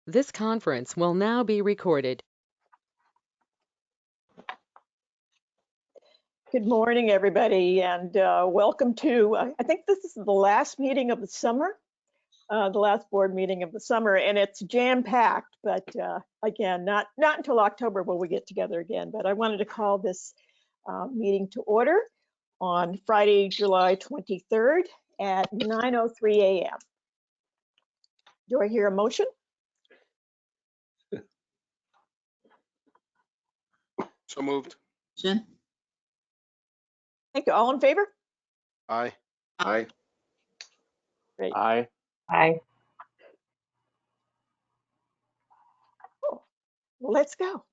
This conference will now be recorded. Good morning, everybody, and welcome to, I think this is the last meeting of the summer, the last board meeting of the summer, and it's jam-packed, but again, not until October will we get together again, but I wanted to call this meeting to order on Friday, July 23rd at 9:03 a.m. Do I hear a motion? So moved. Thank you. All in favor? Aye. Aye. Great. Aye. Aye. Cool. Well, let's go.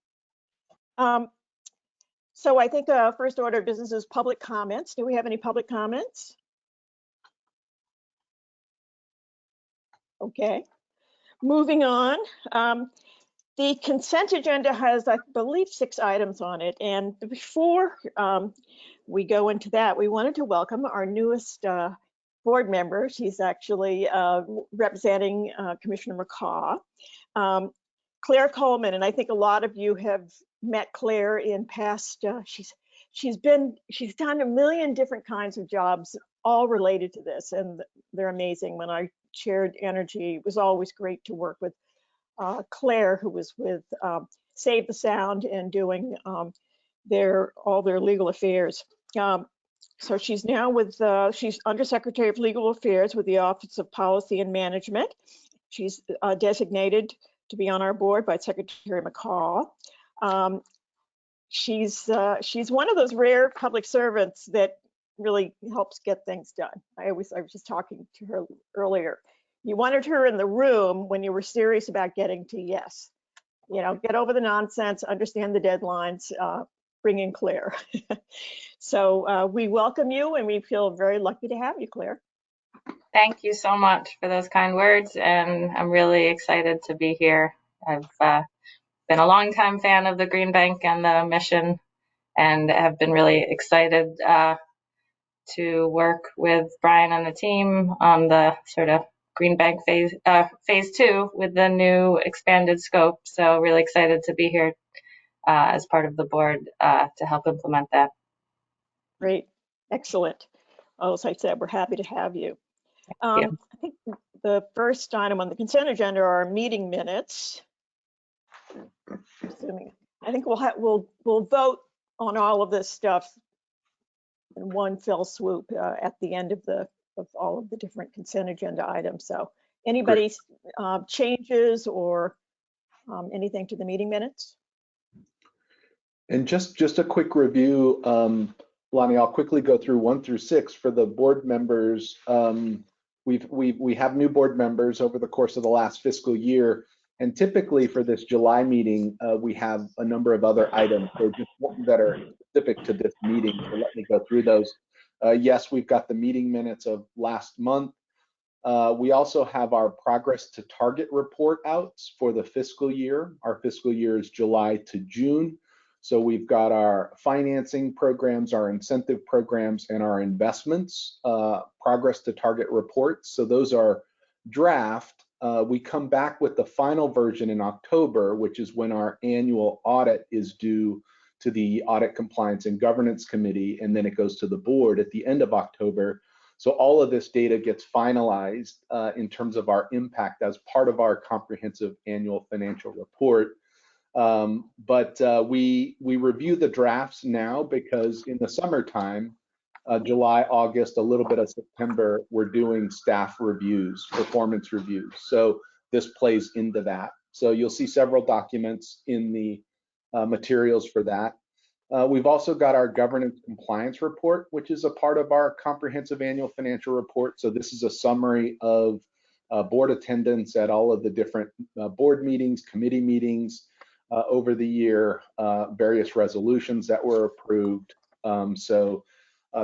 So I think first order of business is public comments. Do we have any public comments? Okay. Moving on. The consent agenda has, I believe, 6 items on it. And before we go into that, we wanted to welcome our newest board member. She's actually representing Commissioner McCaw, Claire Coleman. And I think a lot of you have met Claire in past. She's done a million different kinds of jobs, all related to this, and they're amazing. When I chaired Energy, it was always great to work with Claire, who was with Save the Sound and doing all their legal affairs. So she's now with, she's Undersecretary of Legal Affairs with the Office of Policy and Management. She's designated to be on our board by Secretary McCaw. She's one of those rare public servants that really helps get things done. I was just talking to her earlier. You wanted her in the room when you were serious about getting to yes. You know, get over the nonsense, understand the deadlines, bring in Claire. So we welcome you, and we feel very lucky to have you, Claire. Thank you so much for those kind words, and I'm really excited to be here. I've been a longtime fan of the Green Bank and the mission, and have been really excited to work with Brian and the team on the sort of Green Bank phase 2 with the new expanded scope. So really excited to be here as part of the board to help implement that. Great, excellent. Well, as I said, we're happy to have you. I think the first item on the consent agenda are meeting minutes. I think we'll vote on all of this stuff in one fell swoop at the end of all of the different consent agenda items. So anybody's changes or anything to the meeting minutes? And just a quick review, Lonnie, I'll quickly go through 1 through 6 for the board members. We have new board members over the course of the last fiscal year, and typically for this July meeting, we have a number of other items that are specific to this meeting. So let me go through those. Yes, we've got the meeting minutes of last month. We also have our progress to target report outs for the fiscal year. Our fiscal year is July to June. So we've got our financing programs, our incentive programs, and our investments progress to target reports. So those are draft. We come back with the final version in October, which is when our annual audit is due to the Audit Compliance and Governance Committee, and then it goes to the board at the end of October. So all of this data gets finalized in terms of our impact as part of our comprehensive annual financial report. But we review the drafts now because in the summertime, July, August, a little bit of September, we're doing staff reviews, performance reviews. So this plays into that. So you'll see several documents in the materials for that. We've also got our governance compliance report, which is a part of our comprehensive annual financial report. So this is a summary of board attendance at all of the different board meetings, committee meetings over the year, various resolutions that were approved. So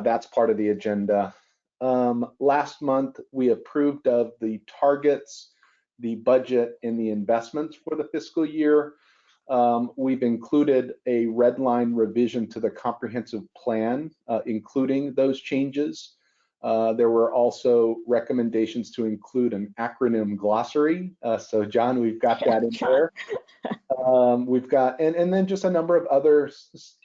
that's part of the agenda. Last month, we approved of the targets, the budget, and the investments for the fiscal year. We've included a red line revision to the comprehensive plan, including those changes. There were also recommendations to include an acronym glossary. So John, we've got that in there. We've got, and then just a number of other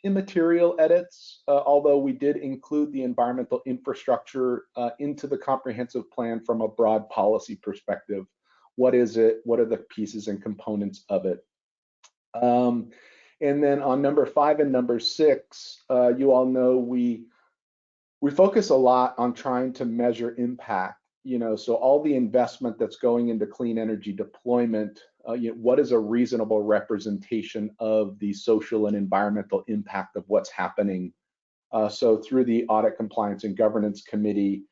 immaterial edits, although we did include the environmental infrastructure into the comprehensive plan from a broad policy perspective. What is it? What are the pieces and components of it? And then on number 5 and number 6, you all know we focus a lot on trying to measure impact. So all the investment that's going into clean energy deployment, what is a reasonable representation of the social and environmental impact of what's happening? So through the Audit, Compliance, and Governance Committee,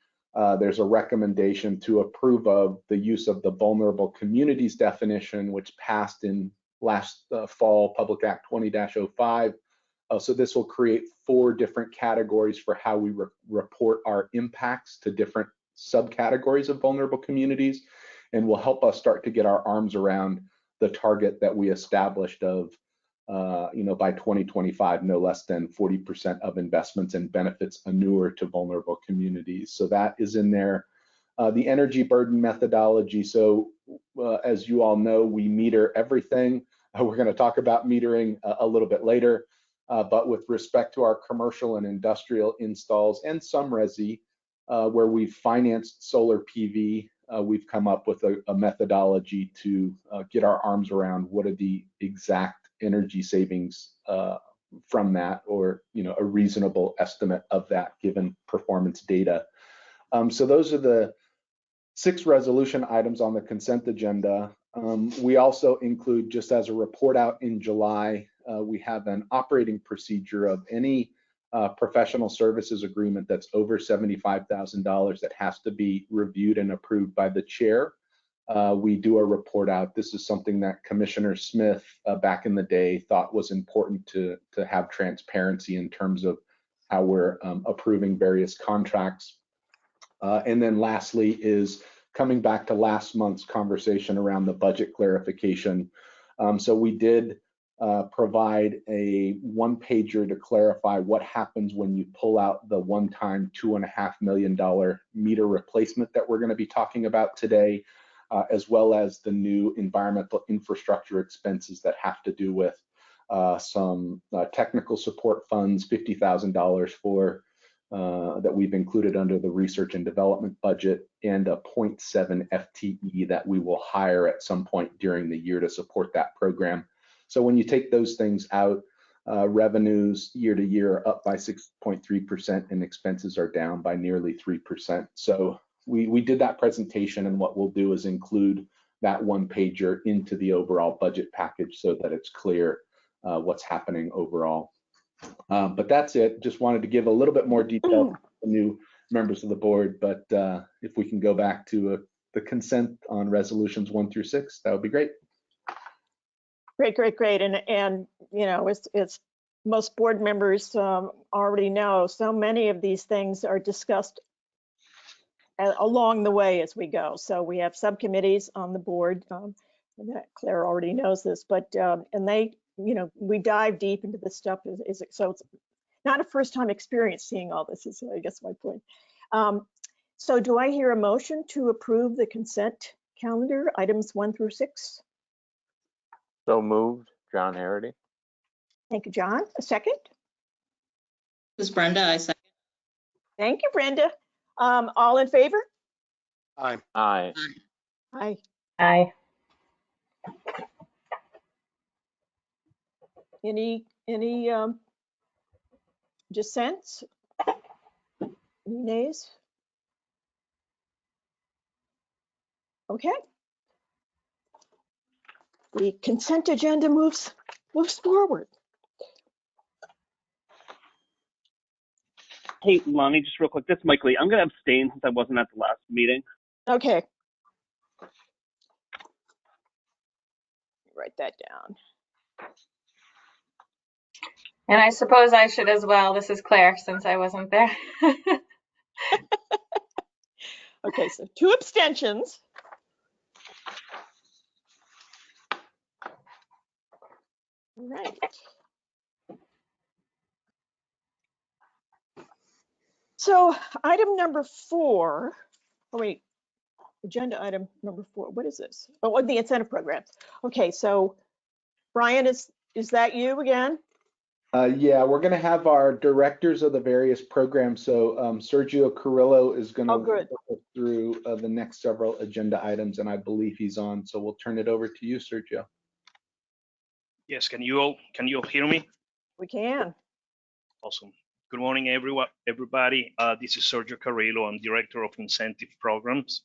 there's a recommendation to approve of the use of the vulnerable communities definition, which passed in last fall, Public Act 20-05. So this will create 4 different categories for how we report our impacts to different subcategories of vulnerable communities, and will help us start to get our arms around the target that we established of, by 2025, no less than 40% of investments and benefits inure to vulnerable communities. So that is in there. The energy burden methodology. So as you all know, we meter everything. We're going to talk about metering a little bit later. But with respect to our commercial and industrial installs and some resi, where we've financed solar PV, we've come up with a methodology to get our arms around what are the exact energy savings from that, or a reasonable estimate of that given performance data. So those are the 6 resolution items on the consent agenda. We also include, just as a report out in July, we have an operating procedure of any professional services agreement that's over $75,000 that has to be reviewed and approved by the chair. We do a report out. This is something that Commissioner Smith back in the day thought was important to have transparency in terms of how we're approving various contracts. And then lastly is coming back to last month's conversation around the budget clarification. So we did provide a 1-pager to clarify what happens when you pull out the one-time $2.5 million meter replacement that we're going to be talking about today, as well as the new environmental infrastructure expenses that have to do with some technical support funds, $50,000 for that we've included under the research and development budget, and a 0.7 FTE that we will hire at some point during the year to support that program. So when you take those things out, revenues year to year are up by 6.3% and expenses are down by nearly 3%. So we did that presentation, and what we'll do is include that 1-pager into the overall budget package so that it's clear what's happening overall. But that's it. Just wanted to give a little bit more detail to the new members of the board. But if we can go back to the consent on resolutions 1 through 6, that would be great. Great. And it's most board members already know, so many of these things are discussed along the way as we go. So we have subcommittees on the board. Claire already knows this, but and they, we dive deep into this stuff. So it's not a first-time experience seeing all this, is I guess my point. So do I hear a motion to approve the consent calendar, items 1 through 6? So moved, John Harity. Thank you, John. A second? This is Brenda, I second. Thank you, Brenda. All in favor? Aye. Aye. Aye. Aye. Any dissents? Any nays? Okay. The consent agenda moves forward. Hey, Lonnie, just real quick, this is Mike Lee. I'm going to abstain since I wasn't at the last meeting. Okay. Write that down. And I suppose I should as well. This is Claire, since I wasn't there. Okay, so 2 abstentions. All right. So item number 4, oh wait, agenda item number 4, what is this? Oh, the incentive programs. Okay, so Brian, is that you again? Yeah, we're going to have our directors of the various programs. So Sergio Carrillo is going to Oh, good. walk us through the next several agenda items, and I believe he's on. So we'll turn it over to you, Sergio. Yes, can you all hear me? We can. Awesome. Good morning, everybody. This is Sergio Carrillo. I'm Director of Incentive Programs.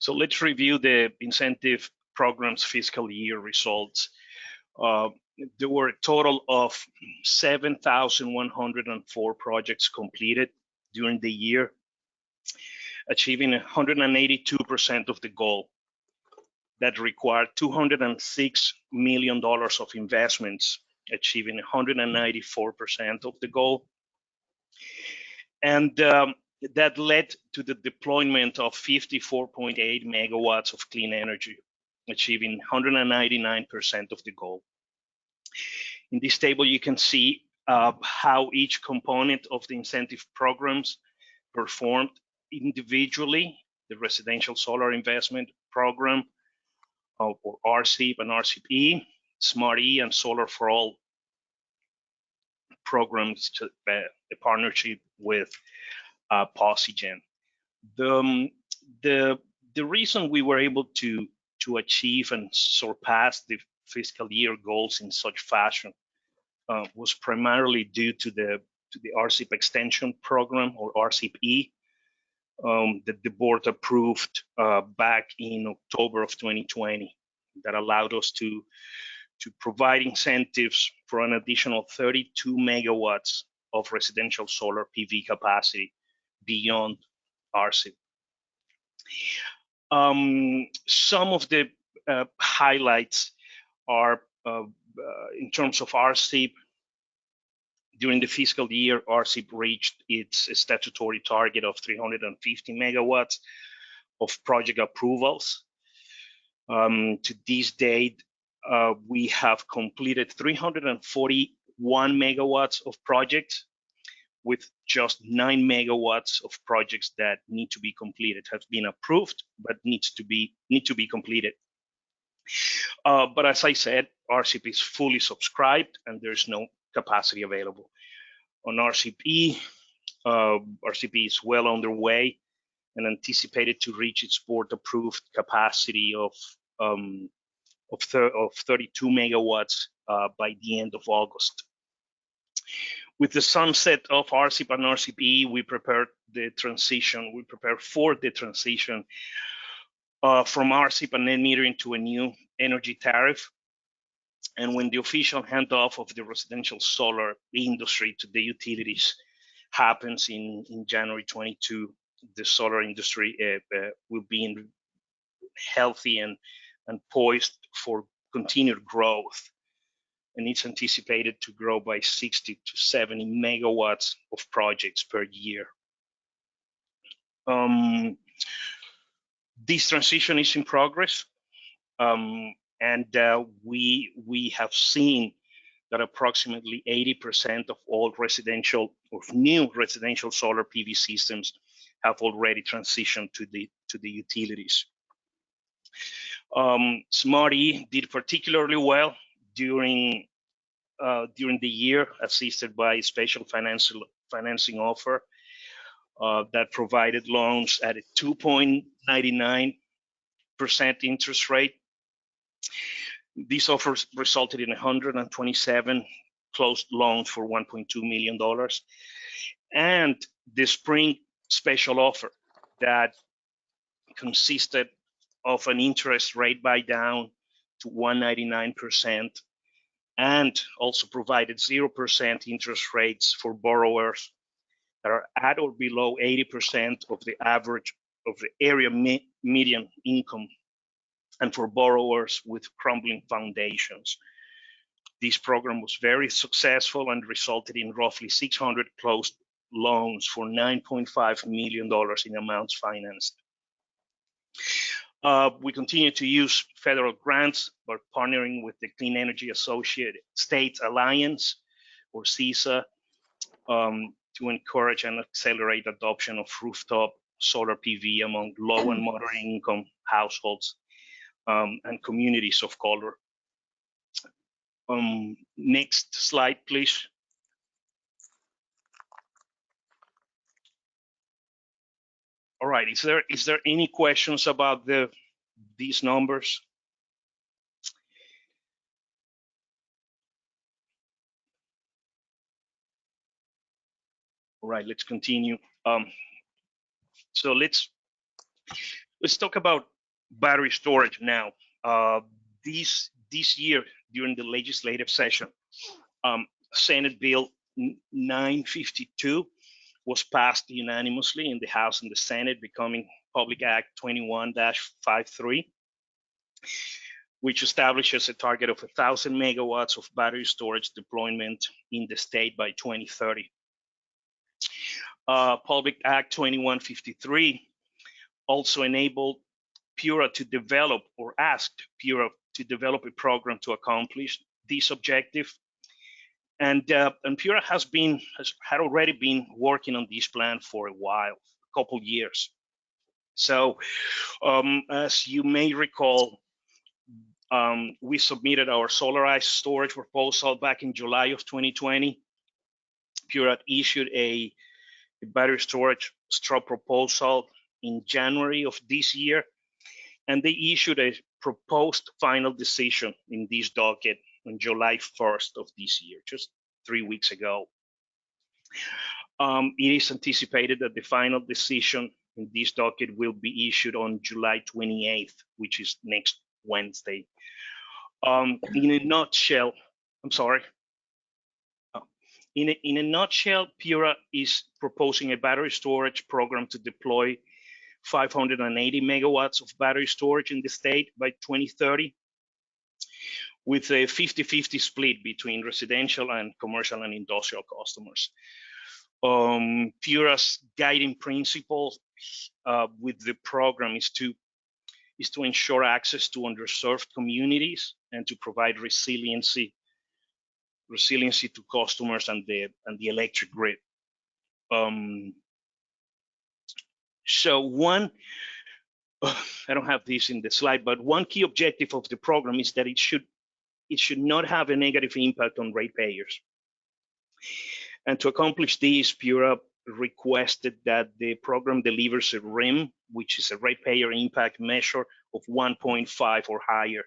So let's review the incentive programs fiscal year results. There were a total of 7,104 projects completed during the year, achieving 182% of the goal. That required $206 million of investments, achieving 194% of the goal. And that led to the deployment of 54.8 megawatts of clean energy, achieving 199% of the goal. In this table, you can see how each component of the incentive programs performed individually. The Residential Solar Investment Program, or RCIP and RCP, Smart E, and Solar for All programs, a partnership with Posigen. The reason we were able to achieve and surpass the fiscal year goals in such fashion was primarily due to the RCIP extension program, or RCP, that the board approved back in October of 2020, that allowed us to provide incentives for an additional 32 megawatts of residential solar PV capacity beyond RCIP. Some of the highlights are in terms of RCIP. During the fiscal year, RCIP reached its statutory target of 350 megawatts of project approvals. To this date, we have completed 341 megawatts of projects, with just 9 megawatts of projects that need to be completed, have been approved, but need to be completed. But as I said, RCP is fully subscribed and there's no capacity available. On RCP, RCP is well underway and anticipated to reach its board-approved capacity of 32 megawatts by the end of August. With the sunset of RCIP and RCP, we prepare for the transition from RCIP and net metering to a new energy tariff. And when the official handoff of the residential solar industry to the utilities happens in January 22, the solar industry will be healthy and poised for continued growth. And it's anticipated to grow by 60 to 70 megawatts of projects per year. This transition is in progress. And we have seen that approximately 80% of all new residential solar PV systems have already transitioned to the utilities. Smart E did particularly well during the year, assisted by a special financing offer that provided loans at a 2.99% interest rate. These offers resulted in 127 closed loans for $1.2 million. And the spring special offer that consisted of an interest rate buy down to 199% and also provided 0% interest rates for borrowers that are at or below 80% of the average of the area median income, and for borrowers with crumbling foundations. This program was very successful and resulted in roughly 600 closed loans for $9.5 million in amounts financed. We continue to use federal grants by partnering with the Clean Energy Associated States Alliance, or CESA, to encourage and accelerate adoption of rooftop solar PV among low and moderate income households and communities of color. Next slide, please. All right, is there any questions about these numbers? All right, let's continue. So let's talk about battery storage now. This year during the legislative session, Senate Bill 952 was passed unanimously in the House and the Senate, becoming Public Act 21-53, which establishes a target of 1,000 megawatts of battery storage deployment in the state by 2030. Public Act 2153 also enabled PURA to develop, or asked PURA to develop, a program to accomplish this objective. And PURA had already been working on this plan for a while, a couple years. So as you may recall, we submitted our solarized storage proposal back in July of 2020. PURA issued a battery storage proposal in January of this year, and they issued a proposed final decision in this docket on July 1st of this year, just 3 weeks ago. It is anticipated that the final decision in this docket will be issued on July 28th, which is next Wednesday. In a nutshell, In a nutshell, PURA is proposing a battery storage program to deploy 580 megawatts of battery storage in the state by 2030, with a 50-50 split between residential and commercial and industrial customers. PURA's guiding principle with the program is to ensure access to underserved communities and to provide resiliency to customers and the electric grid. So one, I don't have this in the slide, but one key objective of the program is that it should not have a negative impact on ratepayers. And to accomplish this, PURA requested that the program delivers a RIM, which is a ratepayer impact measure of 1.5 or higher,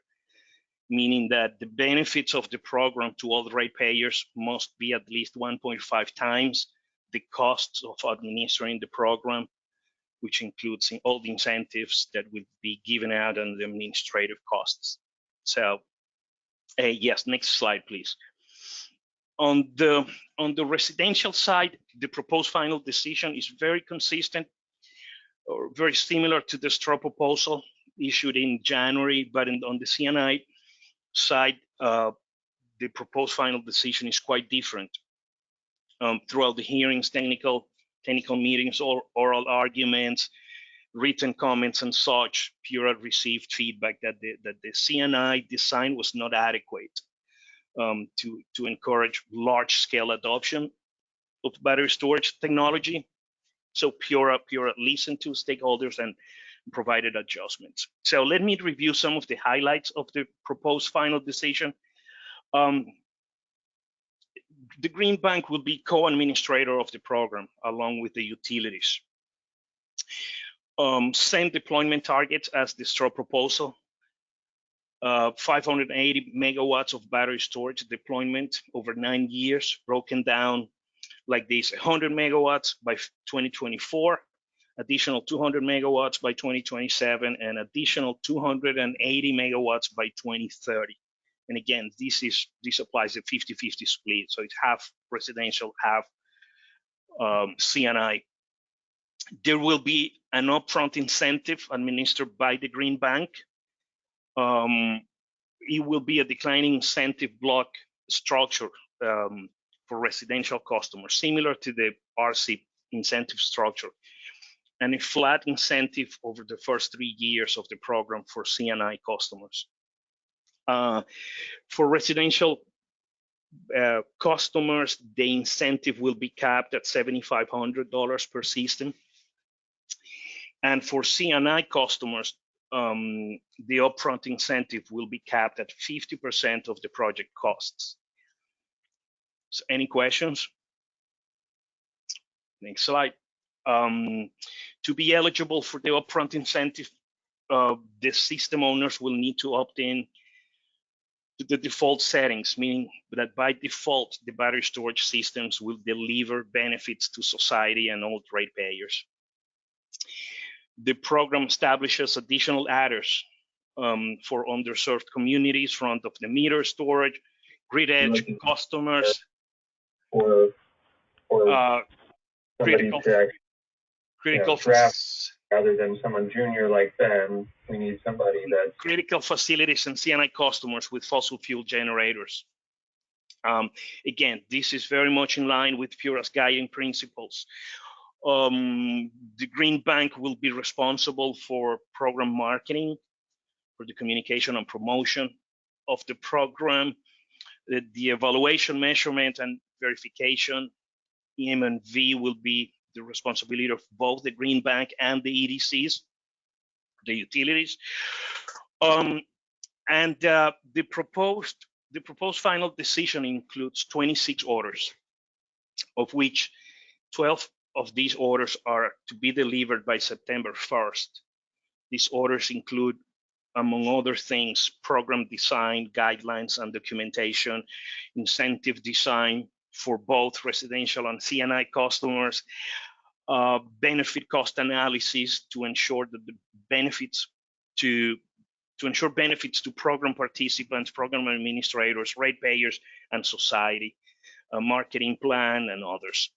meaning that the benefits of the program to all ratepayers must be at least 1.5 times the costs of administering the program, which includes all the incentives that will be given out and the administrative costs. So, yes, next slide, please. On the residential side, the proposed final decision is very consistent or very similar to the straw proposal issued in January, but on the CNI side, the proposed final decision is quite different. Throughout the hearings, technical meetings, or oral arguments, written comments, and such, PURA received feedback that the CNI design was not adequate to encourage large-scale adoption of battery storage technology. So PURA listened to stakeholders and provided adjustments. So let me review some of the highlights of the proposed final decision. The Green Bank will be co-administrator of the program along with the utilities. Same deployment targets as the straw proposal. 580 megawatts of battery storage deployment over 9 years, broken down like this: 100 megawatts by 2024, additional 200 megawatts by 2027, and additional 280 megawatts by 2030. And again, this applies a 50-50 split, so it's half residential, half CNI. There will be an upfront incentive administered by the Green Bank. It will be a declining incentive block structure for residential customers, similar to the RCEP incentive structure, and a flat incentive over the first 3 years of the program for CNI customers. For residential customers, the incentive will be capped at $7,500 per system. And for C&I customers, the upfront incentive will be capped at 50% of the project costs. So any questions? Next slide. To be eligible for the upfront incentive, the system owners will need to opt in to the default settings, meaning that by default, the battery storage systems will deliver benefits to society and all ratepayers. The program establishes additional adders for underserved communities, front-of-the-meter storage, grid edge customers, critical rather than someone junior like them. We need somebody that's critical facilities and C&I customers with fossil fuel generators. Again, this is very much in line with PURA's guiding principles. The Green Bank will be responsible for program marketing, for the communication and promotion of the program, the evaluation, measurement, and verification. EM&V will be the responsibility of both the Green Bank and the EDCs, the utilities. The proposed final decision includes 26 orders, of which 12 of these orders are to be delivered by September 1st. These orders include, among other things, program design, guidelines and documentation, incentive design for both residential and C&I customers, benefit cost analysis to ensure that the benefits to ensure benefits to program participants, program administrators, ratepayers, and society, a marketing plan, and others.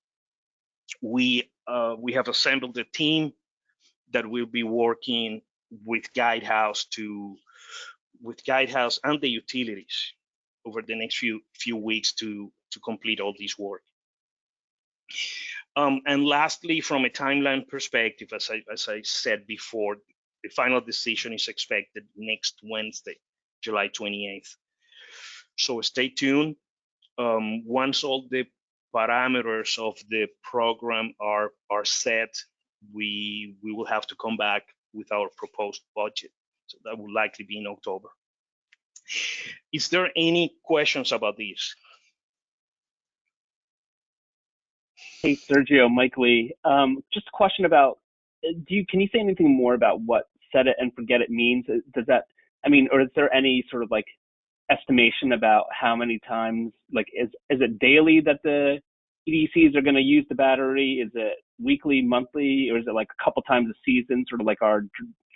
We have assembled a team that will be working with Guidehouse and the utilities over the next few weeks to complete all this work. And lastly, from a timeline perspective, as I said before, the final decision is expected next Wednesday, July 28th. So stay tuned. Once all the parameters of the program are set, we will have to come back with our proposed budget. So that will likely be in October. Is there any questions about this? Hey, Sergio, Mike Lee. Just a question about, can you say anything more about what set it and forget it means? Does that, or is there any sort of like estimation about how many times, like, is it daily that the EDCs are going to use the battery? Is it weekly, monthly, or is it like a couple times a season, sort of like our,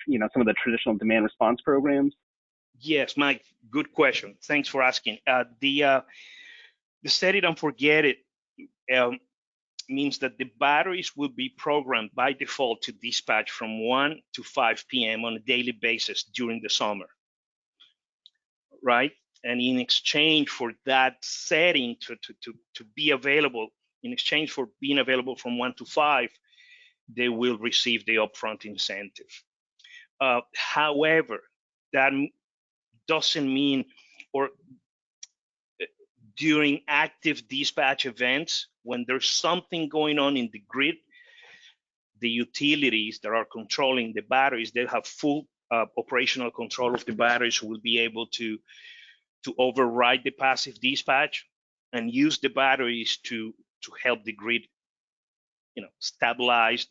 some of the traditional demand response programs? Yes, Mike, good question. Thanks for asking. The set it and forget it means that the batteries will be programmed by default to dispatch from 1 to 5 p.m. on a daily basis during the summer, right? And in exchange for that setting to be available, in exchange for being available from 1 to 5, they will receive the upfront incentive. However, that doesn't mean, or during active dispatch events, when there's something going on in the grid, the utilities that are controlling the batteries, they have full operational control of the batteries, will be able to override the passive dispatch and use the batteries to help the grid, stabilize,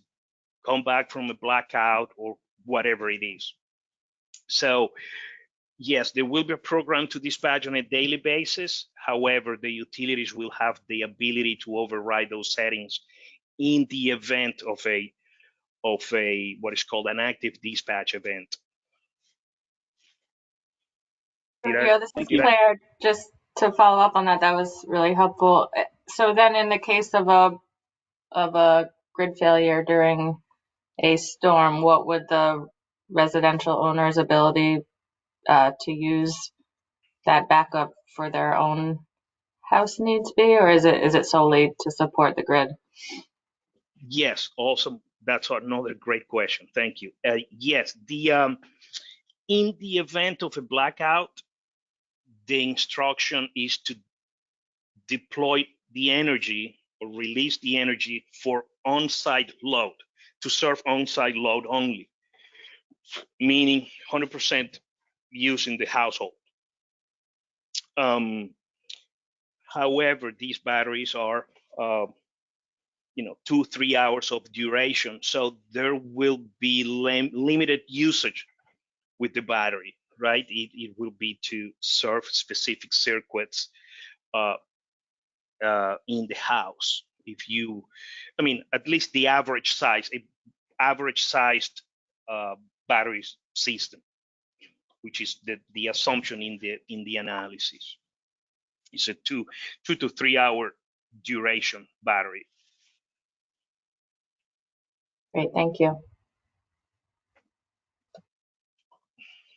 come back from a blackout or whatever it is. So yes, there will be a program to dispatch on a daily basis. However, the utilities will have the ability to override those settings in the event of a what is called an active dispatch event. Sergio, this is Claire. Just to follow up on that, that was really helpful. So then, in the case of a grid failure during a storm, what would the residential owner's ability to use that backup for their own house needs be, or is it solely to support the grid? Yes, awesome. That's another great question. Thank you. Yes, in the event of a blackout, the instruction is deploy the energy or release the energy for on-site load, to serve on-site load only, meaning 100% use in the household. However, these batteries are 2-3 hours of duration, so there will be limited usage with the battery, right? It will be to serve specific circuits in the house. If you, at least the average sized battery system, which is the assumption in the analysis. It's a 2 to 3 hour duration battery. Great, thank you.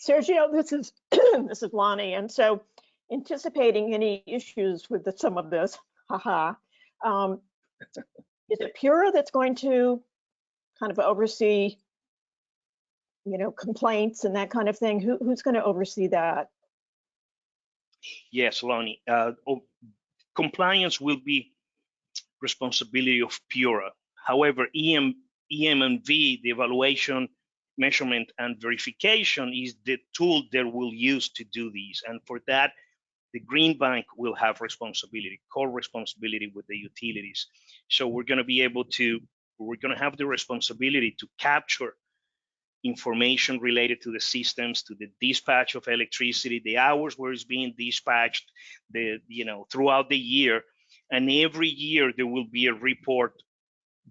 Sergio, this is this is Lonnie, and so anticipating any issues with some of this, is it Pura that's going to kind of oversee, complaints and that kind of thing? Who's going to oversee that? Yes, Lonnie. Compliance will be responsibility of Pura. However, EM&V, the evaluation, measurement, and verification, is the tool that we'll use to do these. And for that, the Green Bank will have responsibility, co-responsibility with the utilities. So we're going to have the responsibility to capture information related to the systems, to the dispatch of electricity, the hours where it's being dispatched, throughout the year. And every year there will be a report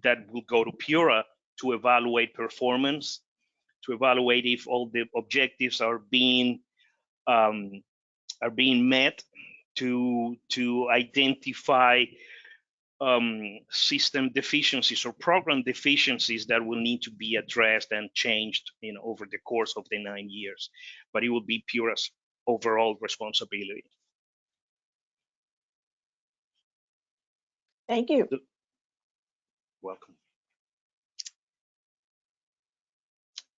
that will go to Pura to evaluate performance, to evaluate if all the objectives are being met, to identify system deficiencies or program deficiencies that will need to be addressed and changed over the course of the 9 years. But it will be Pura's overall responsibility. Thank you. Welcome.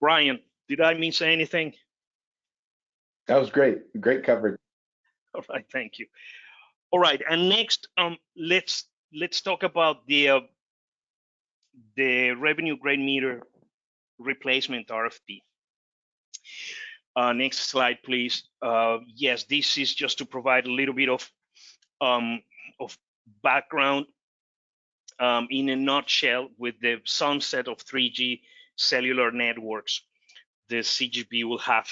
Brian, did I miss anything? That was great. Great coverage. All right, thank you. All right, and next, let's talk about the revenue grade meter replacement RFP. Next slide, please. Yes, this is just to provide a little bit of background. In a nutshell, with the sunset of 3G cellular networks, the CGP will have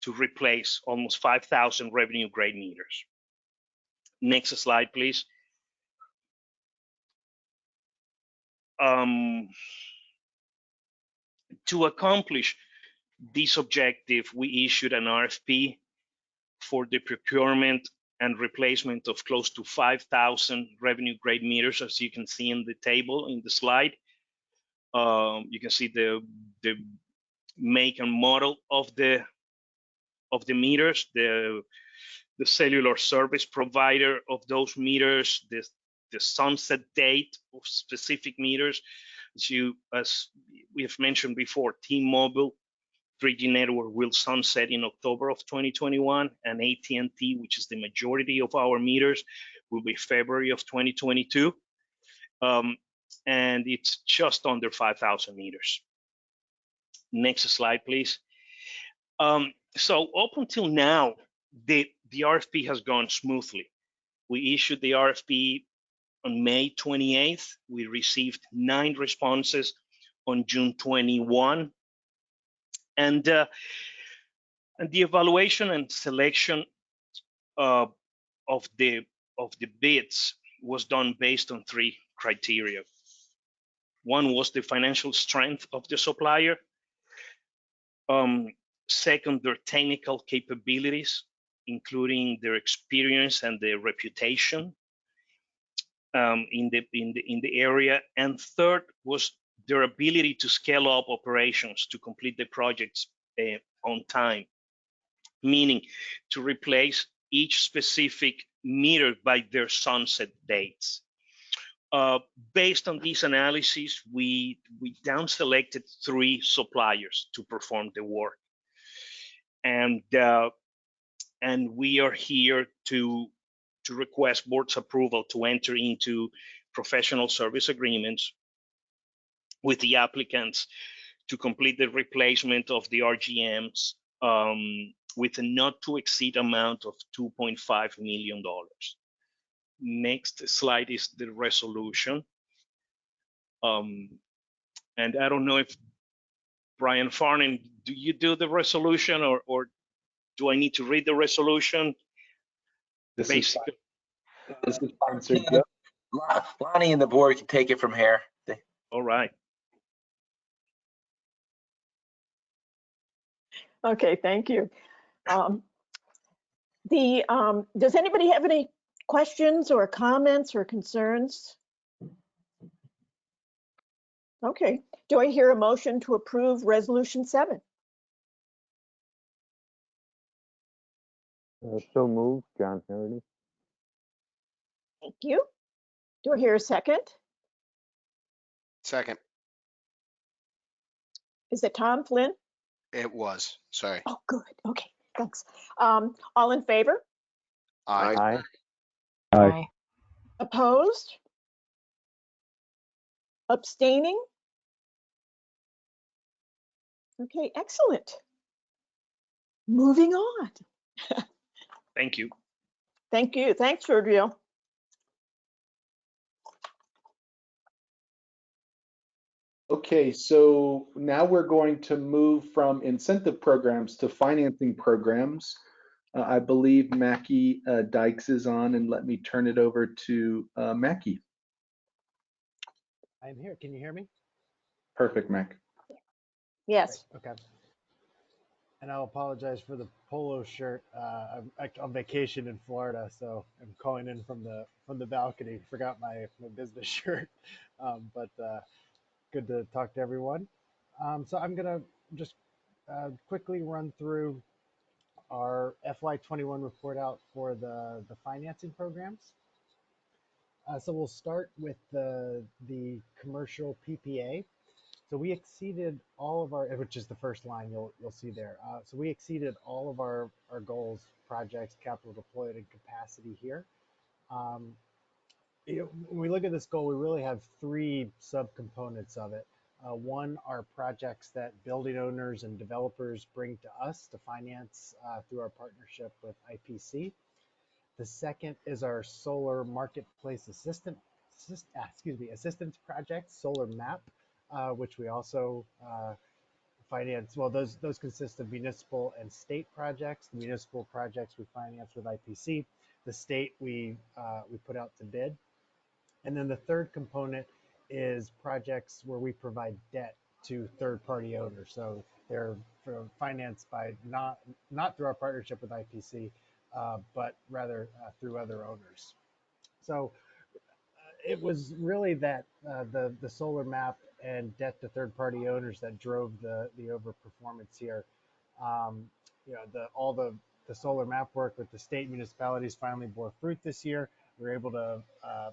to replace almost 5,000 revenue grade meters. Next slide, please. To accomplish this objective, we issued an RFP for the procurement and replacement of close to 5,000 revenue grade meters, as you can see in the table in the slide. You can see the make and model of the meters, the cellular service provider of those meters, the sunset date of specific meters. As we have mentioned before, T-Mobile 3G network will sunset in October of 2021, and AT&T, which is the majority of our meters, will be February of 2022. And it's just under 5,000 meters. Next slide, please. So up until now, the RFP has gone smoothly. We issued the RFP on May 28th. We received 9 responses on June 21. And the evaluation and selection of the bids was done based on 3 criteria. One was the financial strength of the supplier. Second, their technical capabilities, including their experience and their reputation in the area. And third was their ability to scale up operations to complete the projects on time, meaning to replace each specific meter by their sunset dates. Based on these analyses, we down selected 3 suppliers to perform the work, and we are here to to request board's approval to enter into professional service agreements with the applicants to complete the replacement of the RGMs with a not to exceed amount of $2.5 million. Next slide is the resolution. And I don't know if Brian Farnan, do you do the resolution or do I need to read the resolution? This Basically, is fine, Sergio. Lonnie and the board can take it from here. all right. Okay, thank you. Does anybody have any questions or comments or concerns? Okay, do I hear a motion to approve Resolution 7? So moved, John Harity. Thank you. Do I hear a second? Second. Is it Tom Flynn? It was. Sorry. Oh, good. Okay, thanks. All in favor? Aye. Aye. Opposed? Abstaining? Okay, excellent. Moving on. Thank you. Thank you. Thanks, Sergio. Okay, so now we're going to move from incentive programs to financing programs. I believe Mackie Dykes is on, and let me turn it over to Mackie. I'm here. Can you hear me? Perfect, Mac. Yes. Okay. And I'll apologize for the polo shirt. I'm on vacation in Florida, so I'm calling in from the balcony. Forgot my business shirt, but good to talk to everyone. So I'm gonna just quickly run through our FY21 report out for the financing programs. So we'll start with the commercial PPA. So we exceeded all of our, which is the first line you'll see there. So we exceeded all of our goals, projects, capital deployed, and capacity here. When we look at this goal, we really have three subcomponents of it. One are projects that building owners and developers bring to us to finance through our partnership with IPC. The second is our solar marketplace assistance project, Solar Map, which we also finance. Well, those consist of municipal and state projects. The municipal projects we finance with IPC. The state we put out to bid. And then the third component is projects where we provide debt to third-party owners. So they're financed by not through our partnership with IPC, but rather through other owners. So it was really that the solar map and debt to third-party owners that drove the overperformance here. All the solar map work with the state municipalities finally bore fruit this year. We were able to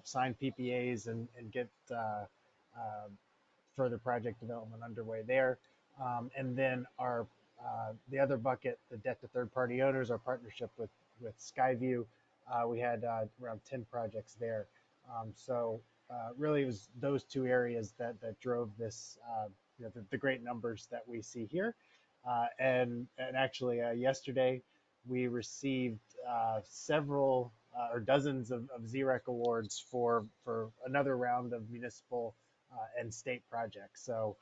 sign PPAs and get further project development underway there. And then our the other bucket, the debt to third-party owners, our partnership with Skyview, we had around 10 projects there. So really it was those two areas that drove this, the great numbers that we see here. And actually yesterday we received several or dozens of ZREC awards for another round of municipal and state projects. So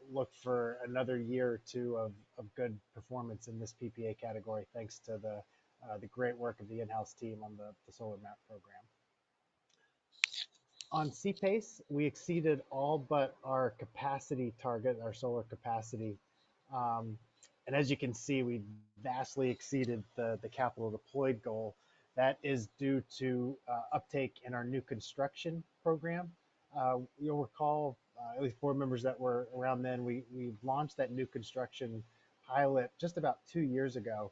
look for another year or two of good performance in this PPA category, thanks to the great work of the in-house team on the Solar Map program. On CPACE, we exceeded all but our capacity target, our solar capacity. And as you can see, we vastly exceeded the capital deployed goal. That is due to uptake in our new construction program. You'll recall, at least board members that were around then, we launched that new construction pilot just about 2 years ago.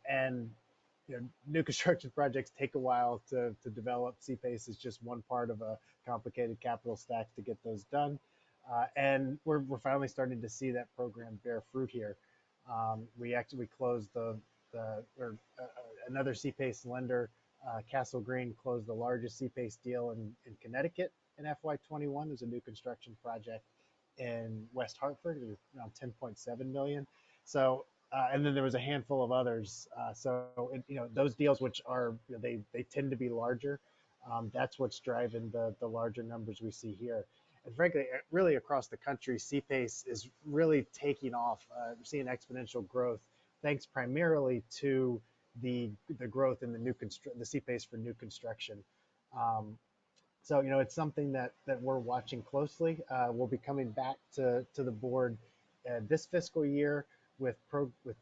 And new construction projects take a while to develop. CPACE is just one part of a complicated capital stack to get those done. And we're finally starting to see that program bear fruit here. We closed another CPACE lender Castle Green closed the largest CPACE deal in Connecticut in FY21. There's a new construction project in West Hartford, around 10.7 million. So, and then there was a handful of others. Those deals, which are, they tend to be larger. That's what's driving the larger numbers we see here. And frankly, really across the country, CPACE is really taking off. We're seeing exponential growth, thanks primarily to the growth in the CPACE for new construction. It's something that we're watching closely. We'll be coming back to the board this fiscal year with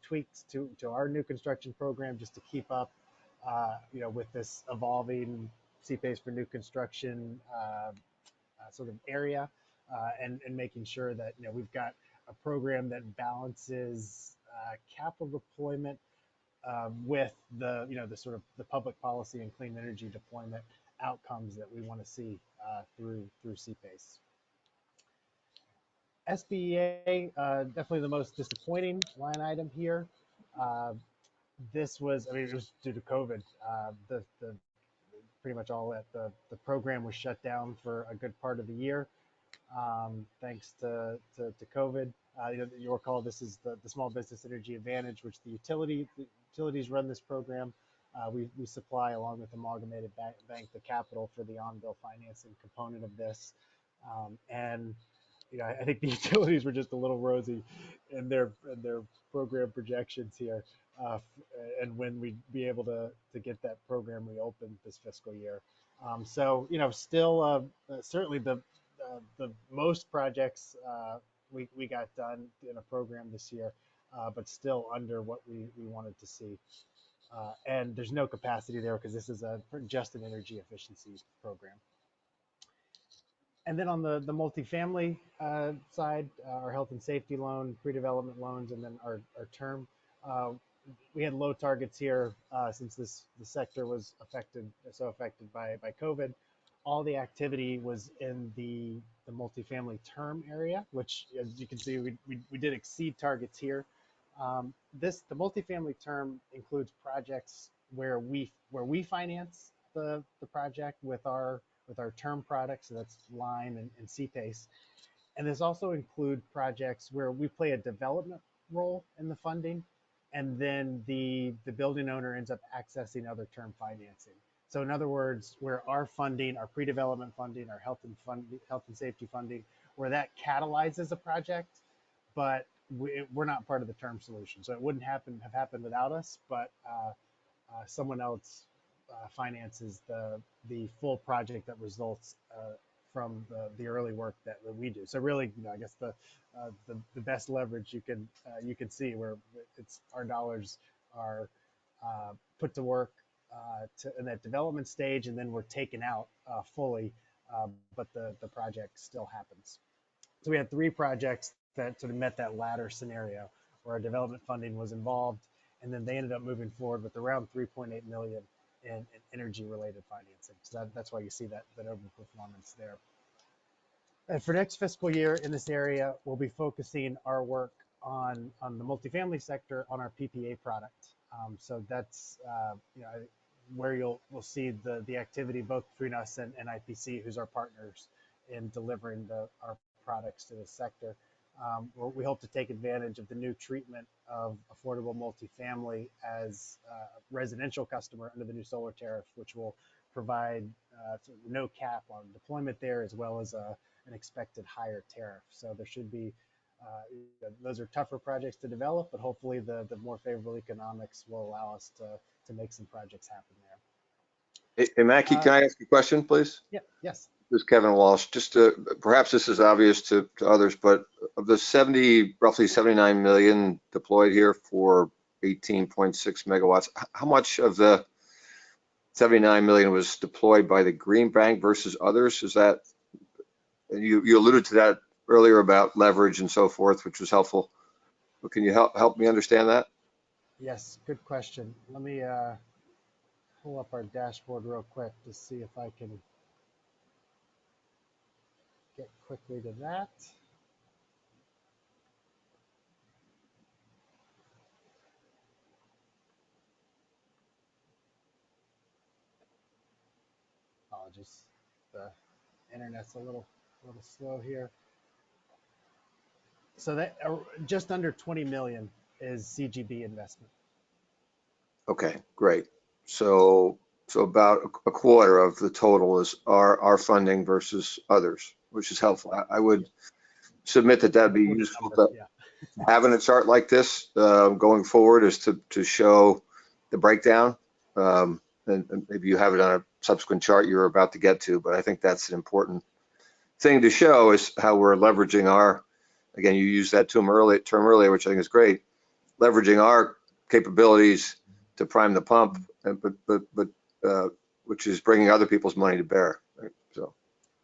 tweaks to our new construction program, just to keep up, with this evolving CPACE for new construction sort of area, and making sure that we've got a program that balances capital deployment with the sort of the public policy and clean energy deployment outcomes that we want to see through CPACE. SBEA, definitely the most disappointing line item here. This was, it was due to COVID. Pretty much all that the program was shut down for a good part of the year, thanks to COVID. You'll recall this is the Small Business Energy Advantage, which the utilities run this program. We supply, along with Amalgamated Bank, the capital for the on-bill financing component of this. I think the utilities were just a little rosy in their program projections here, and when we'd be able to get that program reopened this fiscal year. Still, certainly the most projects we got done in a program this year, but still under what we wanted to see. And there's no capacity there because this is just an energy efficiency program. And then on the multifamily side, our health and safety loan, pre-development loans, and then our term, we had low targets here since the sector was affected by COVID. All the activity was in the multifamily term area, which, as you can see, we did exceed targets here. The multifamily term includes projects where we finance the project with our term products, so that's Lime and CPACE. And this also include projects where we play a development role in the funding, and then the building owner ends up accessing other term financing. So in other words, where our funding, our pre-development funding, our health and safety funding, where that catalyzes a project, but we're not part of the term solution. So it wouldn't have happened without us, but someone else finances the full project that results from the early work that we do. So really, I guess the best leverage you can see, where it's our dollars are put to work in that development stage, and then we're taken out fully, but the project still happens. So we had 3 projects that sort of met that latter scenario, where our development funding was involved, and then they ended up moving forward with around 3.8 million in energy-related financing. So that's why you see that overperformance there. And for next fiscal year in this area, we'll be focusing our work on the multifamily sector on our PPA product. So that's where we'll see the activity both between us and IPC, who's our partners in delivering our products to the sector. We hope to take advantage of the new treatment of affordable multifamily as a residential customer under the new solar tariff, which will provide no cap on deployment there, as well as an expected higher tariff. So there should be, those are tougher projects to develop, but hopefully the more favorable economics will allow us to make some projects happen there. Hey, Mackie, can I ask a question, please? Yeah, yes. This is Kevin Walsh. Just perhaps this is obvious to others, but of the roughly 79 million deployed here for 18.6 megawatts, how much of the 79 million was deployed by the Green Bank versus others? Is that, you alluded to that earlier about leverage and so forth, which was helpful. But can you help me understand that? Yes, good question. Let me pull up our dashboard real quick to see if I can get quickly to that. apologies. The internet's a little slow here. So that just under 20 million is CGB investment. Okay, great. So about a quarter of the total is our funding versus others, which is helpful. I would submit that that'd be useful to having a chart like this going forward, is to show the breakdown. And maybe you have it on a subsequent chart you're about to get to, but I think that's an important thing to show, is how we're leveraging our, again, you used that term earlier, which I think is great, leveraging our capabilities to prime the pump, but which is bringing other people's money to bear. Right? So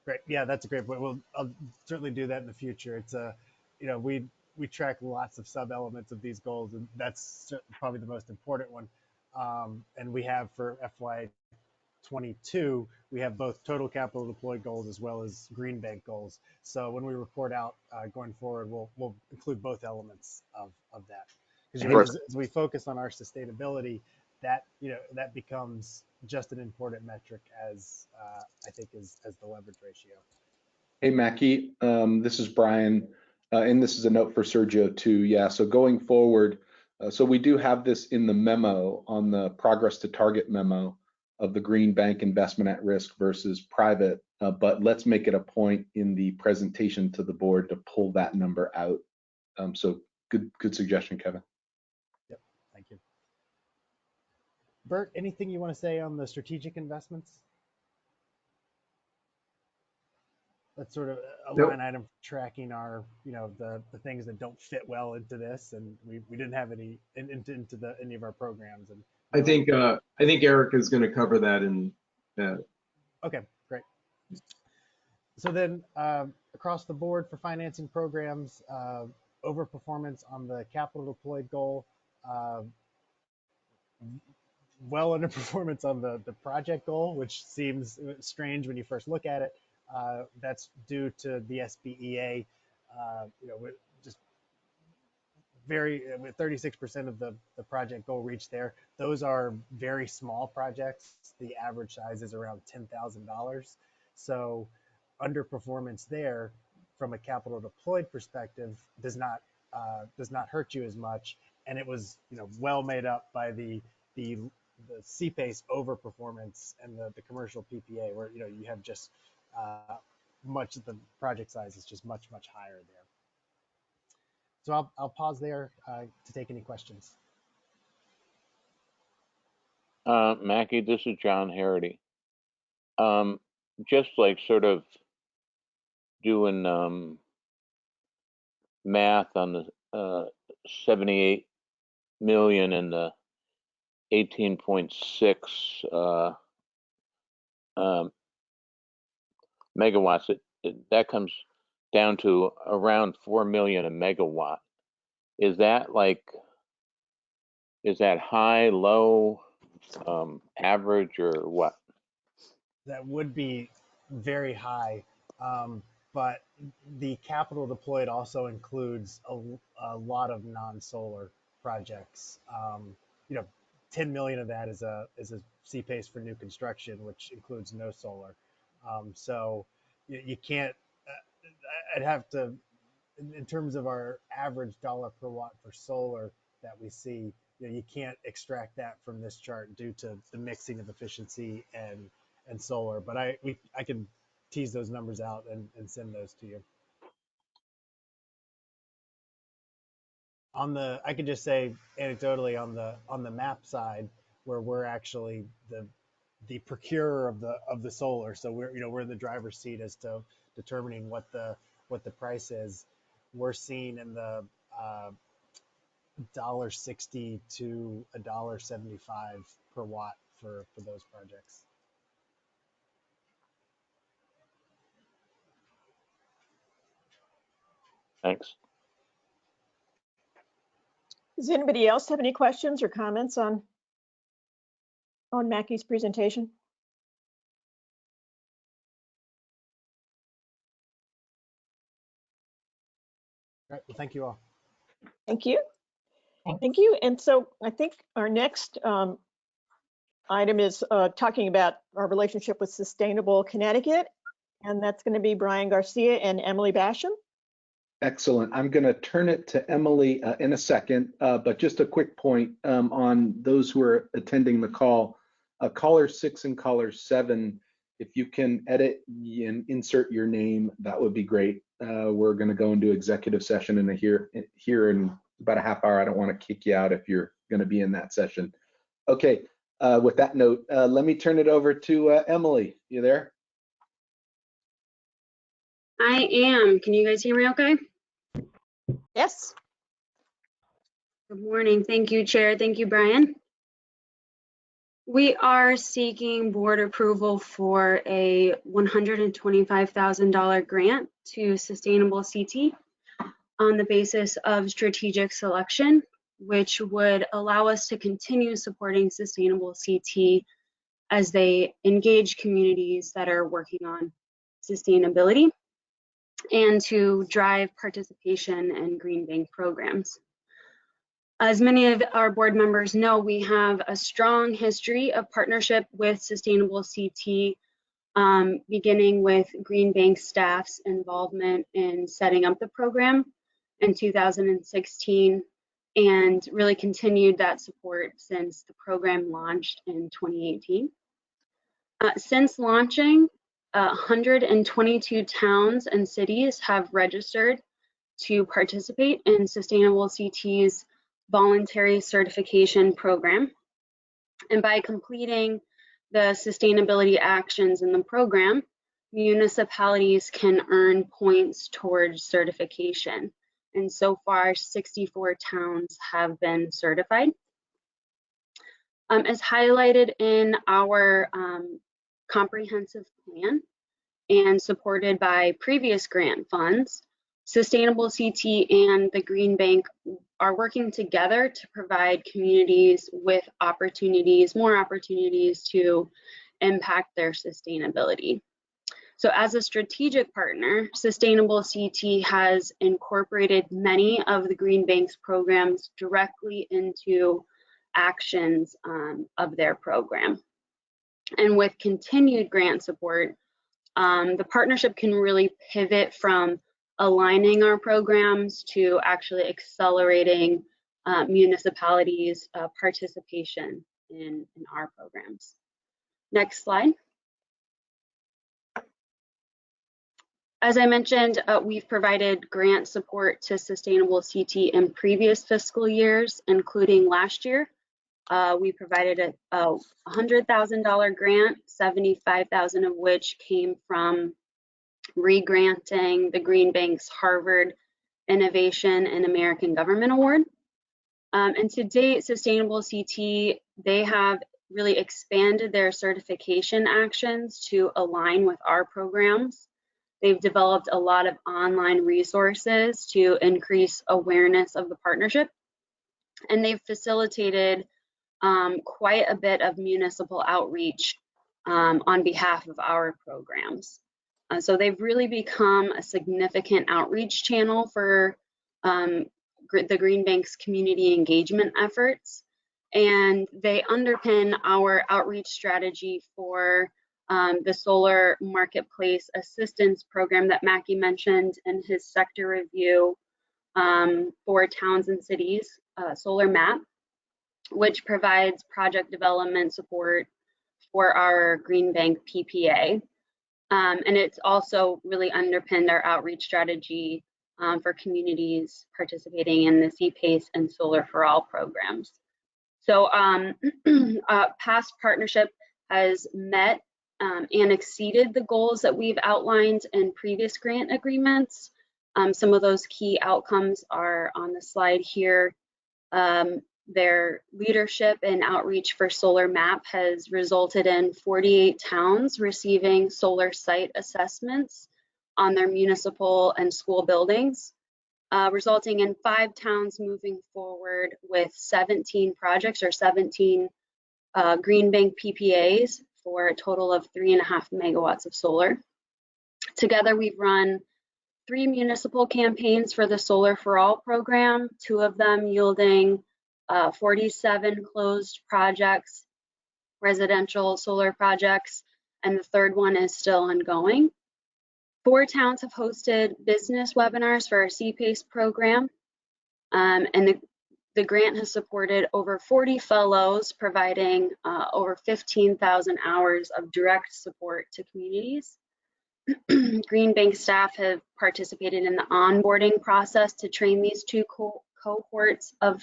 great, yeah, that's a great point. I'll certainly do that in the future. It's we track lots of sub elements of these goals, and that's probably the most important one. And we have for FY22, we have both total capital deployed goals as well as green bank goals. So when we report out going forward, we'll include both elements of that. Because as we focus on our sustainability, that that becomes just an important metric as I think as the leverage ratio. Hey Mackie, this is Brian, and this is a note for Sergio too. Yeah, so going forward, so we do have this in the memo, on the progress to target memo of the green bank investment at risk versus private, but let's make it a point in the presentation to the board to pull that number out. So good suggestion, Kevin. Yep, thank you. Bert, anything you want to say on the strategic investments? That's sort of a line item tracking our, the things that don't fit well into this, and we didn't have any into any of our programs. And I think Eric is going to cover that in. Okay, great. So then across the board for financing programs, overperformance on the capital deployed goal, well underperformance on the project goal, which seems strange when you first look at it. That's due to the SBEA, just with 36% of the project goal reached there. Those are very small projects. The average size is around $10,000. So underperformance there from a capital deployed perspective does not hurt you as much. And it was well made up by the CPACE overperformance and the commercial PPA, where you have just much of the project size is just much higher there. So I'll pause there to take any questions. Mackie, this is John Harity. Just like sort of doing math on the 78 million and the 18.6 megawatts, that comes down to around 4 million a megawatt. Is that high, low, average, or what? That would be very high, but the capital deployed also includes a lot of non-solar projects. 10 million of that is a CPACE for new construction, which includes no solar. So you can't. I'd have to, in terms of our average dollar per watt for solar that we see, you can't extract that from this chart due to the mixing of efficiency and solar. But I can tease those numbers out and send those to you. I could just say anecdotally on the map side, where we're actually the procurer of the solar, so we're in the driver's seat as to determining what the price is. We're seeing in the $1.60 to $1.75 per watt for those projects. Thanks. Does anybody else have any questions or comments on Mackie's presentation? All right, well, thank you all. Thank you. Thank you. And so I think our next item is talking about our relationship with Sustainable Connecticut, and that's going to be Brian Garcia and Emily Basham. Excellent. I'm going to turn it to Emily in a second, but just a quick point on those who are attending the call. Caller 6 and caller 7, if you can edit and insert your name, that would be great. We're going to go into executive session here in about a half hour. I don't want to kick you out if you're going to be in that session. Okay, with that note, let me turn it over to Emily. You there? I am. Can you guys hear me okay? Yes. Good morning. Thank you, Chair. Thank you, Brian. We are seeking board approval for a $125,000 grant to Sustainable CT on the basis of strategic selection, which would allow us to continue supporting Sustainable CT as they engage communities that are working on sustainability and to drive participation in green bank programs. As many of our board members know, we have a strong history of partnership with Sustainable CT, beginning with Green Bank staff's involvement in setting up the program in 2016, and really continued that support since the program launched in 2018. Since launching, 122 towns and cities have registered to participate in Sustainable CT's voluntary certification program. And by completing the sustainability actions in the program, municipalities can earn points towards certification. And so far, 64 towns have been certified. As highlighted in our comprehensive plan and supported by previous grant funds, Sustainable CT and the Green Bank are working together to provide communities with opportunities, more opportunities to impact their sustainability. So as a strategic partner, Sustainable CT has incorporated many of the Green Bank's programs directly into actions of their program. And with continued grant support, the partnership can really pivot from aligning our programs to actually accelerating municipalities' participation in our programs. Next slide. As I mentioned, we've provided grant support to Sustainable CT in previous fiscal years, including last year. We provided a $100,000 grant, $75,000 of which came from re-granting the Green Bank's Harvard Innovation and American Government Award. And to date, Sustainable CT, they have really expanded their certification actions to align with our programs. They've developed a lot of online resources to increase awareness of the partnership. And they've facilitated quite a bit of municipal outreach on behalf of our programs. So they've really become a significant outreach channel for the Green Bank's community engagement efforts. And they underpin our outreach strategy for the Solar Marketplace Assistance Program that Mackie mentioned in his sector review for towns and cities, Solar Map, which provides project development support for our Green Bank PPA. And it's also really underpinned our outreach strategy for communities participating in the CPACE and Solar for All programs. So past partnership has met and exceeded the goals that we've outlined in previous grant agreements. Some of those key outcomes are on the slide here. Their leadership and outreach for Solar Map has resulted in 48 towns receiving solar site assessments on their municipal and school buildings, resulting in 5 towns moving forward with 17 projects or 17 Green Bank PPAs for a total of 3.5 megawatts of solar. Together, we've run 3 municipal campaigns for the Solar for All program, 2 of them yielding 47 closed projects, residential solar projects, and the third one is still ongoing. 4 towns have hosted business webinars for our CPACE program, and the grant has supported over 40 fellows, providing over 15,000 hours of direct support to communities. Green Bank staff have participated in the onboarding process to train these 2 cohorts of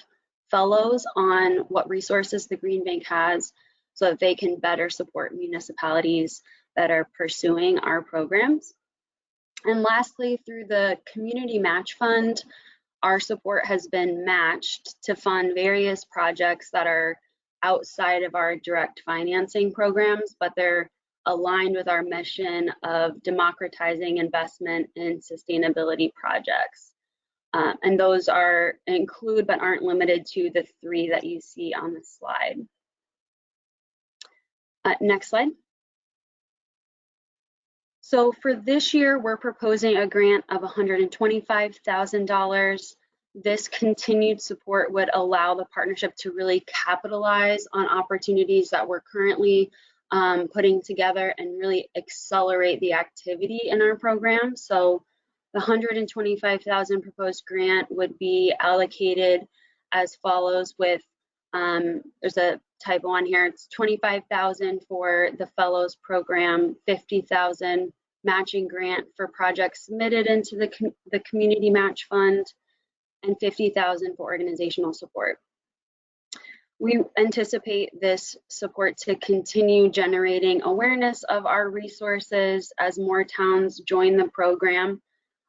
fellows on what resources the Green Bank has so that they can better support municipalities that are pursuing our programs. And lastly, through the Community Match Fund, our support has been matched to fund various projects that are outside of our direct financing programs, but they're aligned with our mission of democratizing investment in sustainability projects. And those include but aren't limited to the 3 that you see on the slide. Next slide. So for this year, we're proposing a grant of $125,000. This continued support would allow the partnership to really capitalize on opportunities that we're currently putting together and really accelerate the activity in our program. So the $125,000 proposed grant would be allocated as follows with, there's a typo on here, it's $25,000 for the Fellows Program, $50,000 matching grant for projects submitted into the Community Match Fund, and $50,000 for organizational support. We anticipate this support to continue generating awareness of our resources as more towns join the program.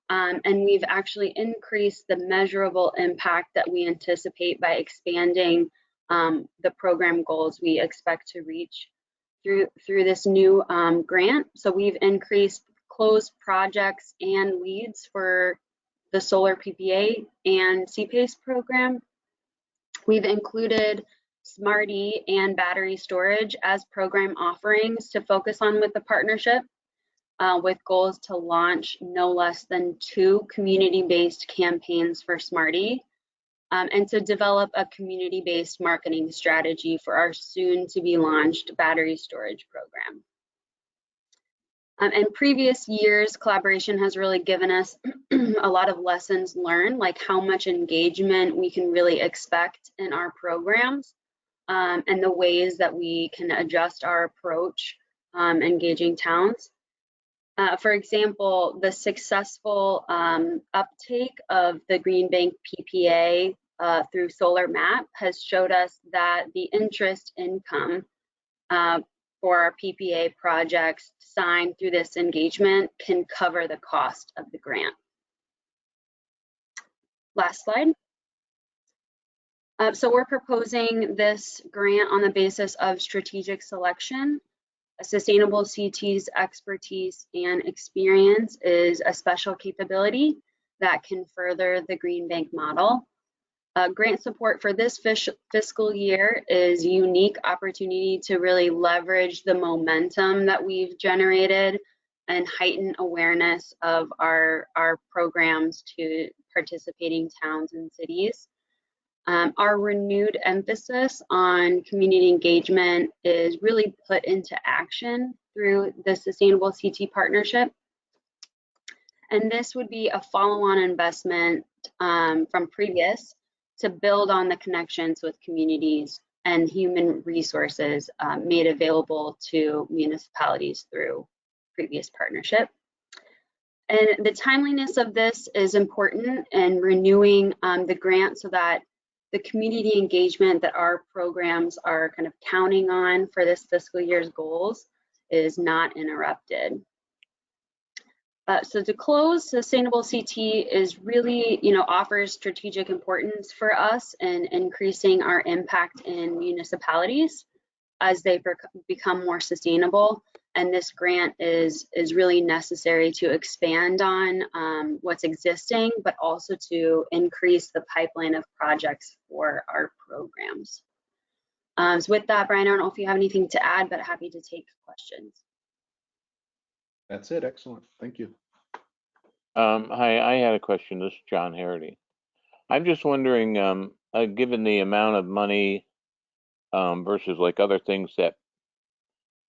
And we've actually increased the measurable impact that we anticipate by expanding the program goals we expect to reach through this new grant. So we've increased closed projects and leads for the solar PPA and CPACE program. We've included Smarty and battery storage as program offerings to focus on with the partnership, with goals to launch no less than 2 community-based campaigns for Smarty, and to develop a community-based marketing strategy for our soon-to-be launched battery storage program. In previous years, collaboration has really given us a lot of lessons learned, like how much engagement we can really expect in our programs, and the ways that we can adjust our approach engaging towns. For example, the successful uptake of the Green Bank PPA through Solar Map has showed us that the interest income for our PPA projects signed through this engagement can cover the cost of the grant. Last slide. So we're proposing this grant on the basis of strategic selection. Sustainable CT's expertise and experience is a special capability that can further the Green Bank model. Grant support for this fiscal year is a unique opportunity to really leverage the momentum that we've generated and heighten awareness of our programs to participating towns and cities. Our renewed emphasis on community engagement is really put into action through the Sustainable CT Partnership. And this would be a follow-on investment from previous to build on the connections with communities and human resources made available to municipalities through previous partnership. And the timeliness of this is important in renewing the grant so that the community engagement that our programs are kind of counting on for this fiscal year's goals is not interrupted. So to close, Sustainable CT is really, offers strategic importance for us in increasing our impact in municipalities as they become more sustainable. And this grant is really necessary to expand on what's existing, but also to increase the pipeline of projects for our programs. So with that, Brian, I don't know if you have anything to add, but happy to take questions. That's it. Excellent. Thank you. Hi, I had a question. This is John Harity. I'm just wondering, given the amount of money versus like other things that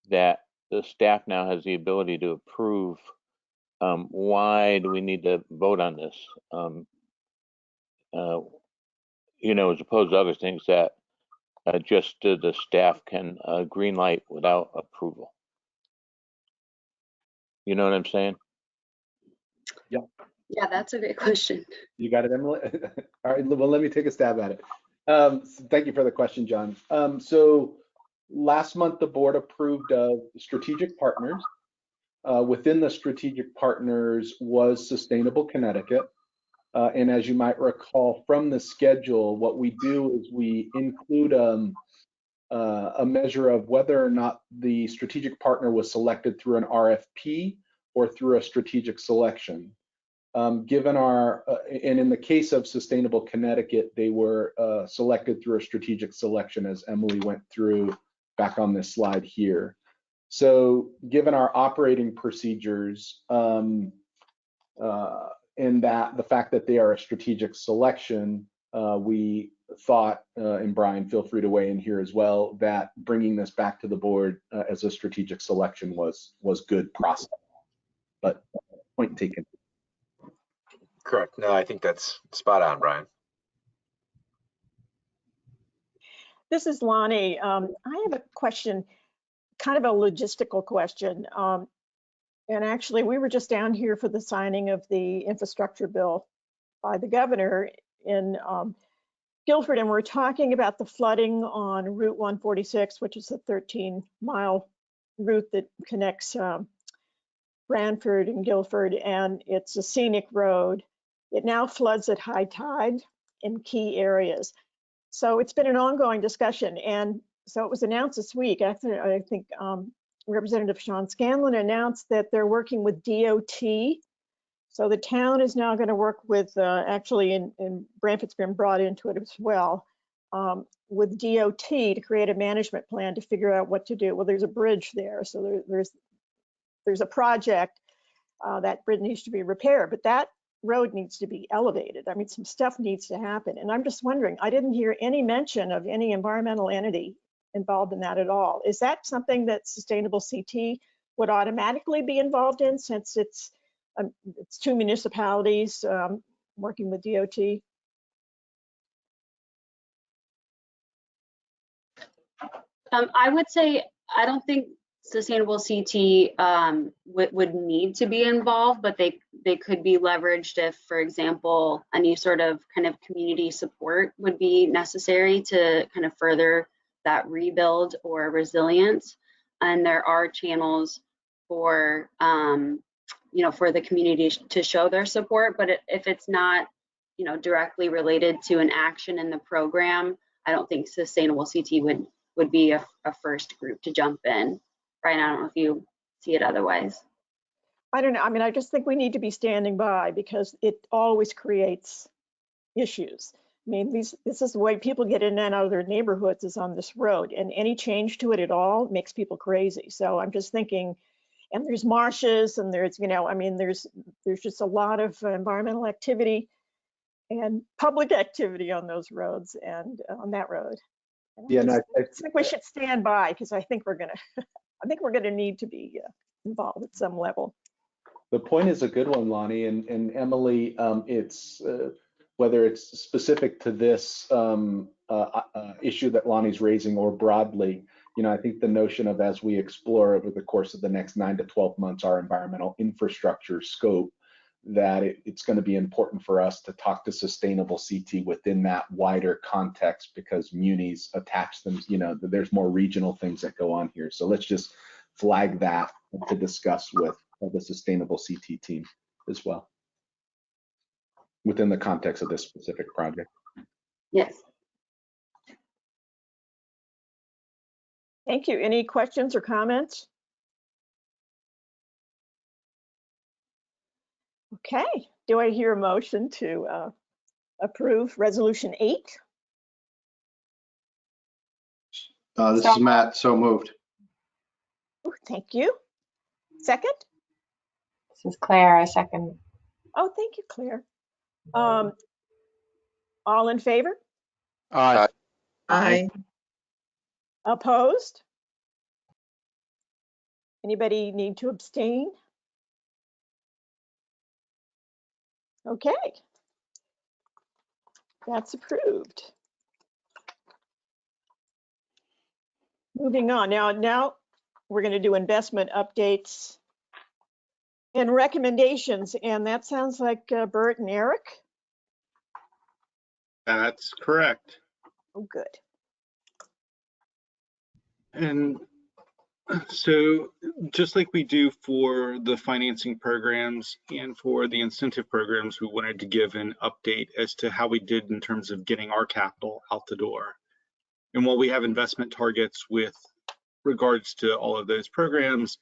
that the staff now has the ability to approve. Why do we need to vote on this? You know, as opposed to other things that just the staff can green light without approval. You know what I'm saying? Yep. Yeah, that's a good question. You got it, Emily? All right, well, let me take a stab at it. Thank you for the question, John. So last month, the board approved strategic partners. Within the strategic partners was Sustainable Connecticut. And as you might recall from the schedule, what we do is we include a measure of whether or not the strategic partner was selected through an RFP or through a strategic selection. Given our, and in the case of Sustainable Connecticut, they were selected through a strategic selection, as Emily went through back on this slide here. So given our operating procedures, and that the fact that they are a strategic selection, we thought, and Brian, feel free to weigh in here as well, that bringing this back to the board as a strategic selection was good process. But point taken. Correct. No, I think that's spot on, Brian. This is Lonnie. I have a question, kind of a logistical question. And actually, we were just down here for the signing of the infrastructure bill by the governor in Guilford, and we're talking about the flooding on Route 146, which is a 13-mile route that connects Branford and Guilford, and it's a scenic road. It now floods at high tide in key areas. So it's been an ongoing discussion, and so it was announced this week. After I think Representative Sean Scanlon announced that they're working with DOT. So the town is now going to work with, actually in Branford's been brought into it as well, with DOT to create a management plan to figure out what to do. Well, there's a bridge there, so there's a project that bridge needs to be repaired, but that road needs to be elevated. I mean, some stuff needs to happen. And I'm just wondering, I didn't hear any mention of any environmental entity involved in that at all. Is that something that Sustainable CT would automatically be involved in, since it's two municipalities working with DOT? I would say I don't think Sustainable CT would need to be involved, but they could be leveraged if, for example, any sort of kind of community support would be necessary to kind of further that rebuild or resilience. And there are channels for for the community to show their support, but if it's not directly related to an action in the program, I don't think Sustainable CT would be a first group to jump in. Brian, I don't know if you see it otherwise. I don't know. I mean, I just think we need to be standing by, because it always creates issues. I mean, this is the way people get in and out of their neighborhoods, is on this road, and any change to it at all makes people crazy. So I'm just thinking, and there's marshes, and there's, I mean, there's just a lot of environmental activity and public activity on those roads and on that road. Yeah, I think we should stand by, because I think we're gonna need to be involved at some level. The point is a good one, Lonnie, and Emily. It's whether it's specific to this issue that Lonnie's raising or broadly. I think the notion of, as we explore over the course of the next 9 to 12 months our environmental infrastructure scope, that it's going to be important for us to talk to Sustainable CT within that wider context, because munis attach them, there's more regional things that go on here. So let's just flag that to discuss with the Sustainable CT team as well, within the context of this specific project. Yes. Thank you. Any questions or comments? Okay, do I hear a motion to approve Resolution 8? This is Matt, so moved. Ooh, thank you. Second? This is Claire, I second. Oh, thank you, Claire. All in favor? Aye. Aye. Opposed? Anybody need to abstain? Okay. That's approved. Moving on. Now we're going to do investment updates and recommendations. And that sounds like Bert and Eric. That's correct. Oh, good. And so just like we do for the financing programs and for the incentive programs, we wanted to give an update as to how we did in terms of getting our capital out the door. And while we have investment targets with regards to all of those programs,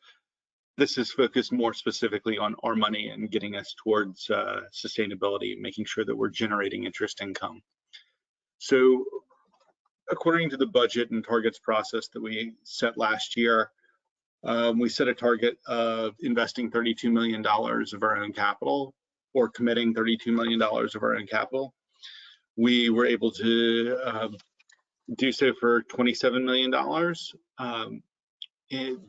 this is focused more specifically on our money and getting us towards sustainability, making sure that we're generating interest income. So according to the budget and targets process that we set last year, we set a target of investing $32 million of our own capital, or committing $32 million of our own capital. We were able to do so for $27 million.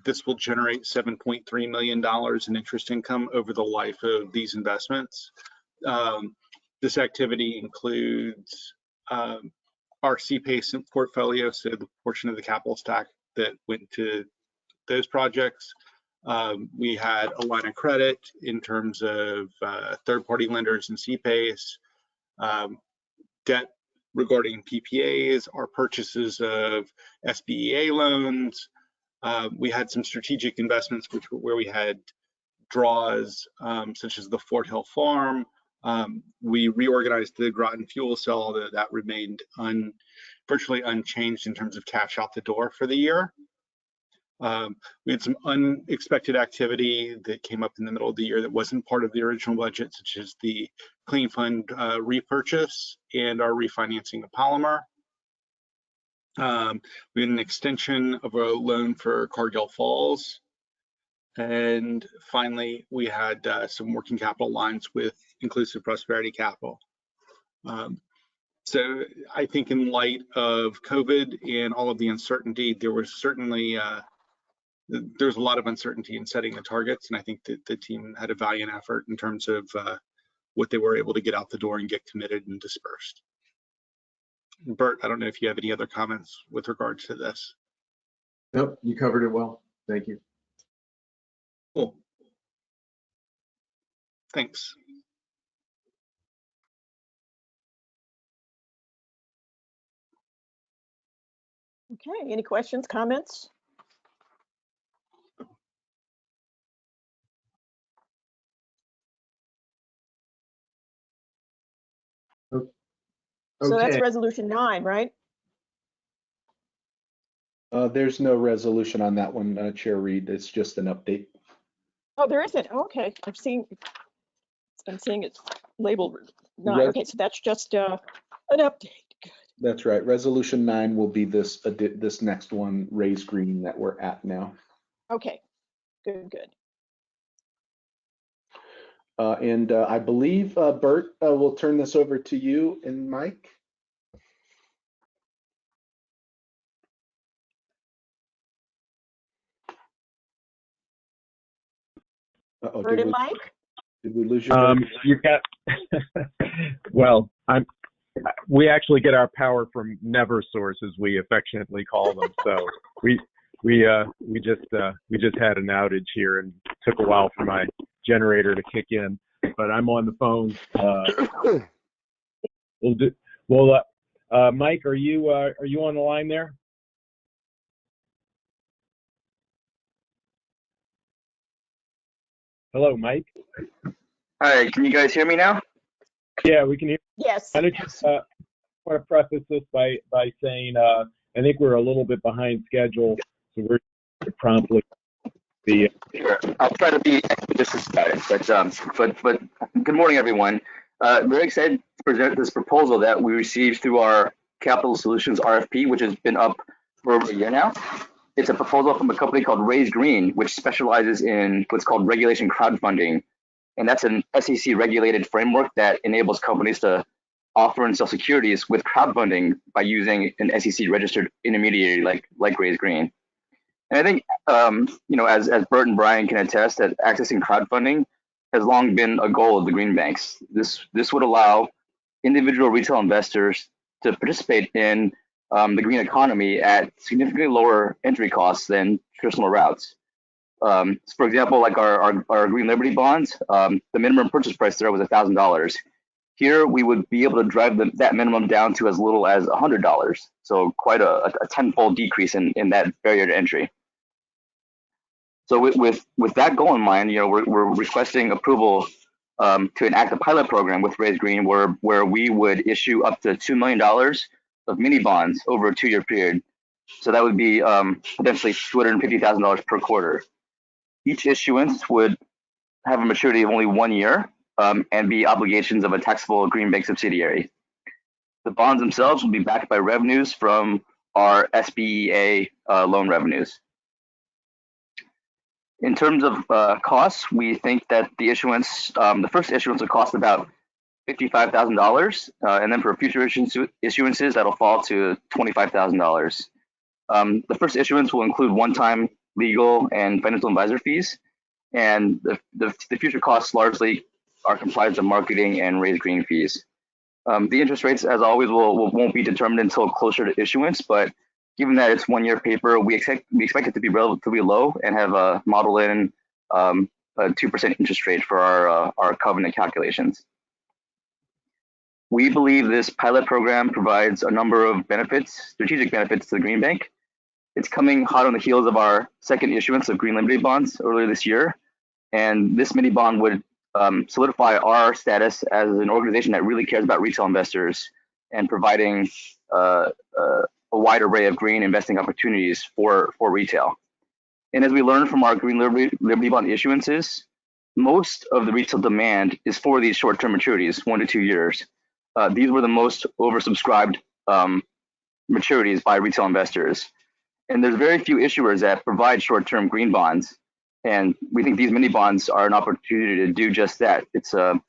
This will generate $7.3 million in interest income over the life of these investments. This activity includes our CPACE portfolio, so the portion of the capital stack that went to those projects. We had a line of credit in terms of third-party lenders and CPACE, debt regarding PPAs, our purchases of SBEA loans. We had some strategic investments where we had draws, such as the Fort Hill Farm. We reorganized the Groton fuel cell, although that remained virtually unchanged in terms of cash out the door for the year. We had some unexpected activity that came up in the middle of the year that wasn't part of the original budget, such as the Clean Fund repurchase and our refinancing of Polymer. We had an extension of a loan for Cargill Falls. And finally, we had some working capital lines with Inclusive Prosperity Capital. So I think in light of COVID and all of the uncertainty, there was certainly there's a lot of uncertainty in setting the targets, and I think that the team had a valiant effort in terms of what they were able to get out the door and get committed and dispersed. Bert, I don't know if you have any other comments with regards to this. Nope, you covered it well. Thank you. Cool. Thanks. Okay, any questions, comments? Okay. So that's resolution 9, right? There's no resolution on that one, Chair Reed. It's just an update. Oh, there isn't. Okay, I'm seeing it labeled 9. Okay, so that's just an update. Good. That's right. Resolution 9 will be this next one, Raise Green, that we're at now. Okay, good. And I believe, Bert, we'll turn this over to you and Mike. Uh-oh, Bert and Mike? Did we lose your You've got, well, we actually get our power from never source, as we affectionately call them. So we just had an outage here, and took a while for my generator to kick in. But I'm on the phone. Mike, are you on the line there? Hello, Mike. Hi, can you guys hear me now? Yeah, we can hear. Yes. I just want to preface this by saying I think we're a little bit behind schedule, so we're promptly be. Sure. I'll try to be expeditious about it, but good morning, everyone. Very excited to present this proposal that we received through our Capital Solutions RFP, which has been up for over a year now. It's a proposal from a company called Raise Green, which specializes in what's called regulation crowdfunding. And that's an SEC regulated framework that enables companies to offer and sell securities with crowdfunding by using an SEC registered intermediary like Raise Green. And I think, as Bert and Brian can attest, that accessing crowdfunding has long been a goal of the green banks. This would allow individual retail investors to participate in the green economy at significantly lower entry costs than traditional routes. For example, like our Green Liberty bonds, the minimum purchase price there was $1,000. Here, we would be able to drive that minimum down to as little as $100. So quite a tenfold decrease in that barrier to entry. So with that goal in mind, we're requesting approval to enact a pilot program with Raise Green, where we would issue up to $2 million of mini bonds over a 2-year period. So that would be potentially $250,000 per quarter. Each issuance would have a maturity of only 1 year and be obligations of a taxable green bank subsidiary. The bonds themselves will be backed by revenues from our SBEA loan revenues. In terms of costs, we think that the first issuance will cost about $55,000, and then for future issuances, that'll fall to $25,000. The first issuance will include one-time legal and financial advisor fees, and the future costs largely are comprised of marketing and Raise Green fees. The interest rates, as always, won't be determined until closer to issuance, but given that it's 1-year paper, we expect it to be relatively low and have a model in a 2% interest rate for our covenant calculations. We believe this pilot program provides a number of strategic benefits to the Green Bank. It's coming hot on the heels of our second issuance of Green Liberty bonds earlier this year, and this mini bond would solidify our status as an organization that really cares about retail investors and providing a wide array of green investing opportunities for retail. And as we learned from our Green Liberty bond issuances, most of the retail demand is for these short-term maturities, 1 to 2 years. These were the most oversubscribed maturities by retail investors. And there's very few issuers that provide short-term green bonds. And we think these mini bonds are an opportunity to do just that. It's a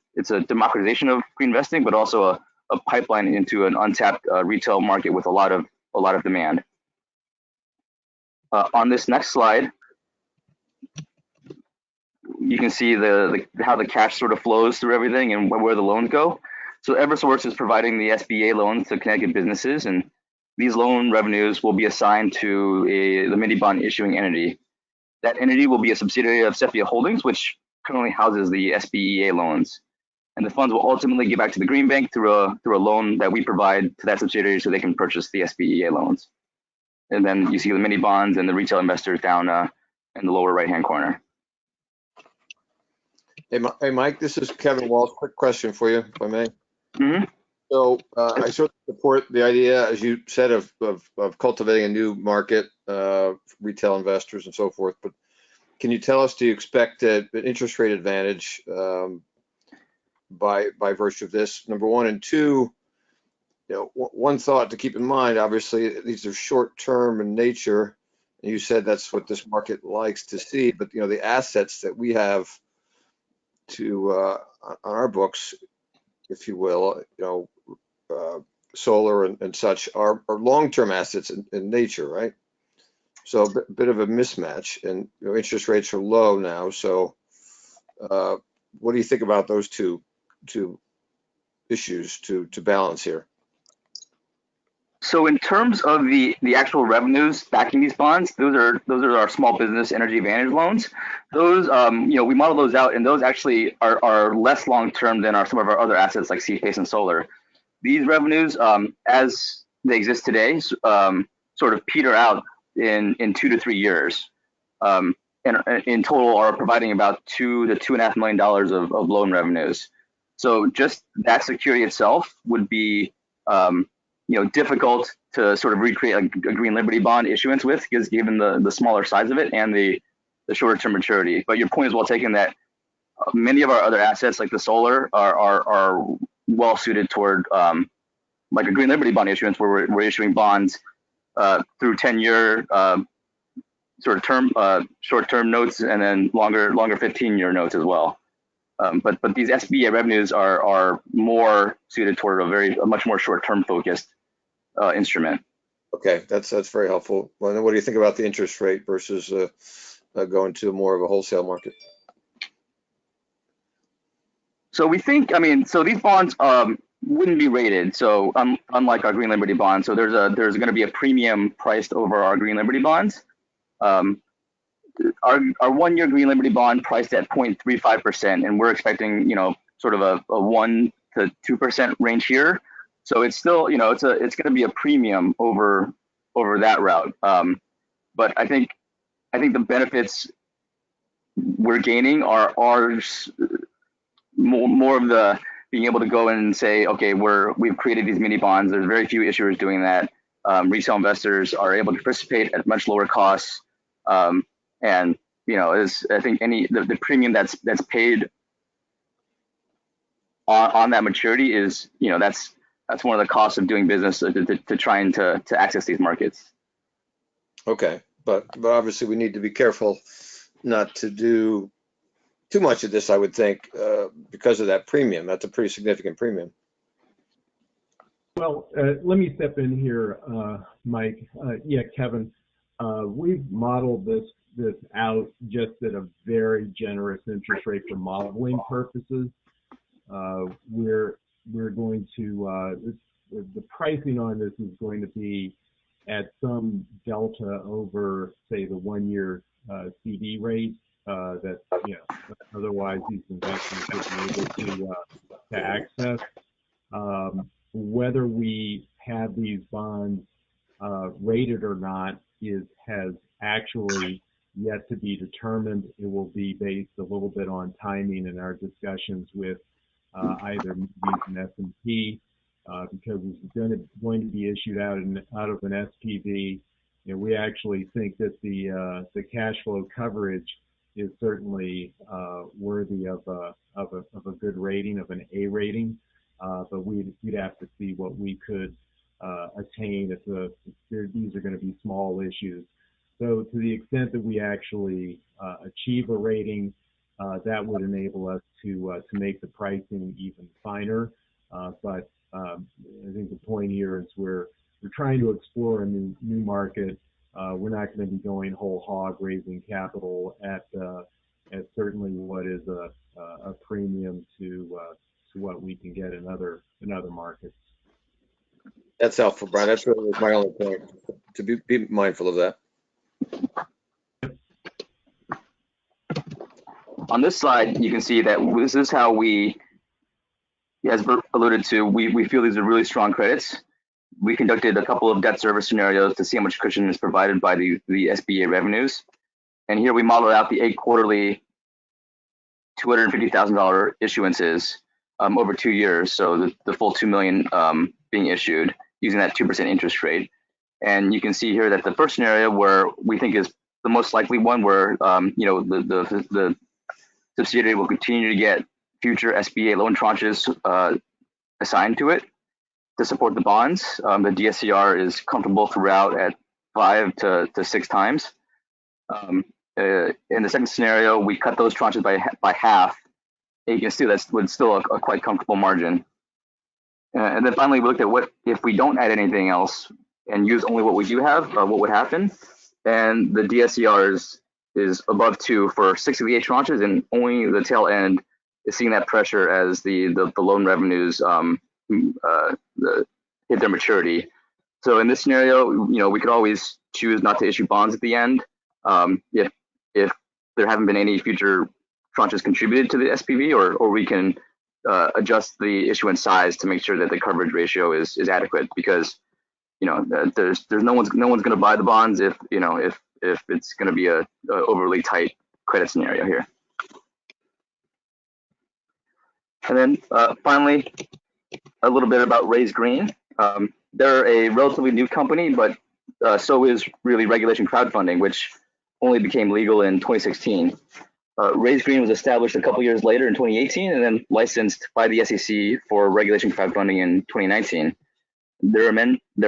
democratization of green investing, but also a pipeline into an untapped retail market with a lot of demand. On this next slide, you can see how the cash sort of flows through everything and where the loans go. So Eversource is providing the SBA loans to Connecticut businesses, and these loan revenues will be assigned to the mini bond issuing entity. That entity will be a subsidiary of Sepia Holdings, which currently houses the SBEA loans. And the funds will ultimately get back to the Green Bank through a loan that we provide to that subsidiary so they can purchase the SBEA loans. And then you see the mini bonds and the retail investors down in the lower right-hand corner. Hey, Mike, this is Kevin Walsh. Quick question for you, if I may. Mm-hmm. So I certainly support the idea, as you said, of cultivating a new market, retail investors and so forth. But can you tell us, do you expect an interest rate advantage by virtue of this? Number one, and two, one thought to keep in mind. Obviously, these are short-term in nature, and you said that's what this market likes to see. But the assets that we have on our books, if you will, solar and such are long-term assets in nature, right? So a bit of a mismatch, and interest rates are low now. So what do you think about those two issues to balance here? So in terms of the actual revenues backing these bonds, those are our small business energy advantage loans. Those we model those out, and those actually are less long term than some of our other assets like CPACE and solar. These revenues, as they exist today, sort of peter out in 2 to 3 years, and in total are providing about $2 to $2.5 million of loan revenues. So just that security itself would be difficult to sort of recreate a Green Liberty bond issuance with, because given the smaller size of it and the shorter term maturity. But your point is well taken that many of our other assets, like the solar, are well suited toward like a Green Liberty bond issuance, where we're issuing bonds through 10-year sort of short-term notes, and then longer 15-year notes as well. But these SBA revenues are more suited toward a much more short-term focused instrument. Okay, that's very helpful. Well, then what do you think about the interest rate versus going to more of a wholesale market? So we think, I mean, so these bonds wouldn't be rated. So unlike our Green Liberty bonds, so there's going to be a premium priced over our Green Liberty bonds. Our 1-year Green Liberty bond priced at 0.35%, and we're expecting, you know, sort of a 1 to 2% range here. So it's still, you know, it's going to be a premium over that route. But I think the benefits we're gaining are ours. More of the being able to go in and say, okay, we've created these mini bonds. There's very few issuers doing that. Retail investors are able to participate at much lower costs. And you know, I think the premium that's paid on that maturity is, you know, that's one of the costs of doing business to trying to access these markets. Okay, but obviously we need to be careful not to do too much of this, I would think, because of that premium. That's a pretty significant premium. Well, let me step in here, Mike. Yeah, Kevin, we've modeled this out just at a very generous interest rate for modeling purposes. We're going to the pricing on this is going to be at some delta over, say, the 1-year CD rate that, you know, otherwise these investors would be able to access. Whether we have these bonds rated or not has actually yet to be determined. It will be based a little bit on timing and our discussions with either Moody's and S&P, because it's going to be issued out of an SPV. You know, we actually think that the cash flow coverage is certainly worthy of a good rating, of an A rating, but we'd have to see what we could attain if these are going to be small issues. So to the extent that we actually achieve a rating, that would enable us to make the pricing even finer. But I think the point here is we're trying to explore a new market. We're not going to be going whole hog raising capital at certainly what is a premium to what we can get in other markets. That's helpful, Brian. That's really my only point, to be mindful of that. On this slide, you can see that this is how we, as Bert alluded to, we feel these are really strong credits. We conducted a couple of debt service scenarios to see how much cushion is provided by the SBA revenues. And here we modeled out the 8 quarterly $250,000 issuances over 2 years. So the full 2 million being issued using that 2% interest rate. And you can see here that the first scenario, where we think is the most likely one, where you know, the subsidiary will continue to get future SBA loan tranches assigned to it to support the bonds. The DSCR is comfortable throughout at 5 to 6 times. In the second scenario, we cut those tranches by half. And you can see that's still a quite comfortable margin. And then finally, we looked at what if we don't add anything else and use only what we do have, what would happen. And the DSCR is above 2 for 6 of the 8 tranches, and only the tail end is seeing that pressure as the loan revenues hit their maturity. So in this scenario, you know, we could always choose not to issue bonds at the end if there haven't been any future tranches contributed to the SPV, or we can adjust the issuance size to make sure that the coverage ratio is adequate, because, you know, there's no one's going to buy the bonds if, you know, if it's going to be a overly tight credit scenario here. And then finally, a little bit about Raise Green. They're a relatively new company, but so is really regulation crowdfunding, which only became legal in 2016. Raise Green was established a couple years later in 2018, and then licensed by the SEC for regulation crowdfunding in 2019. They're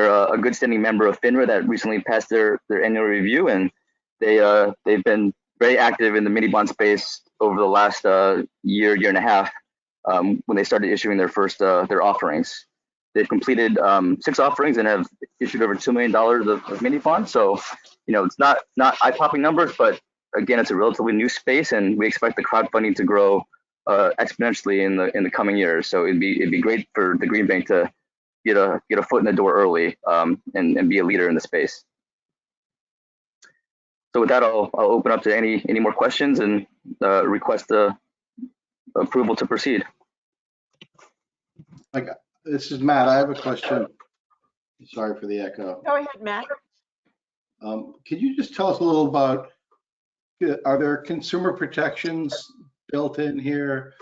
a good standing member of FINRA that recently passed their annual review, and they've been very active in the mini bond space over the last year and a half, when they started issuing their first their offerings. they've completed 6 offerings and have issued over $2 million of mini bonds. So, it's not eye-popping numbers, but again, it's a relatively new space, and we expect the crowdfunding to grow exponentially in the coming years. So it'd be great for the Green Bank to get a foot in the door early and be a leader in the space. So with that, I'll open up to any more questions and request the approval to proceed. This is Matt. I have a question. Sorry for the echo. Go ahead, Matt. Could you just tell us a little about, are there consumer protections built in here?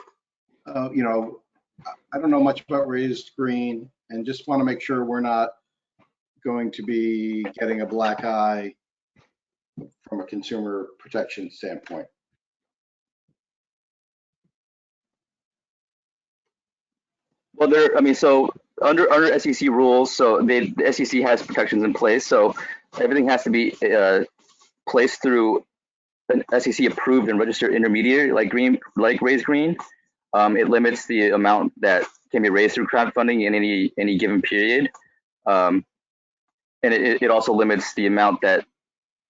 I don't know much about Raised Green, and just want to make sure we're not going to be getting a black eye from a consumer protection standpoint. Well, so under SEC rules, so the SEC has protections in place. So everything has to be placed through an SEC approved and registered intermediary like Raised Green. It limits the amount that can be raised through crowdfunding in any given period, and it also limits the amount that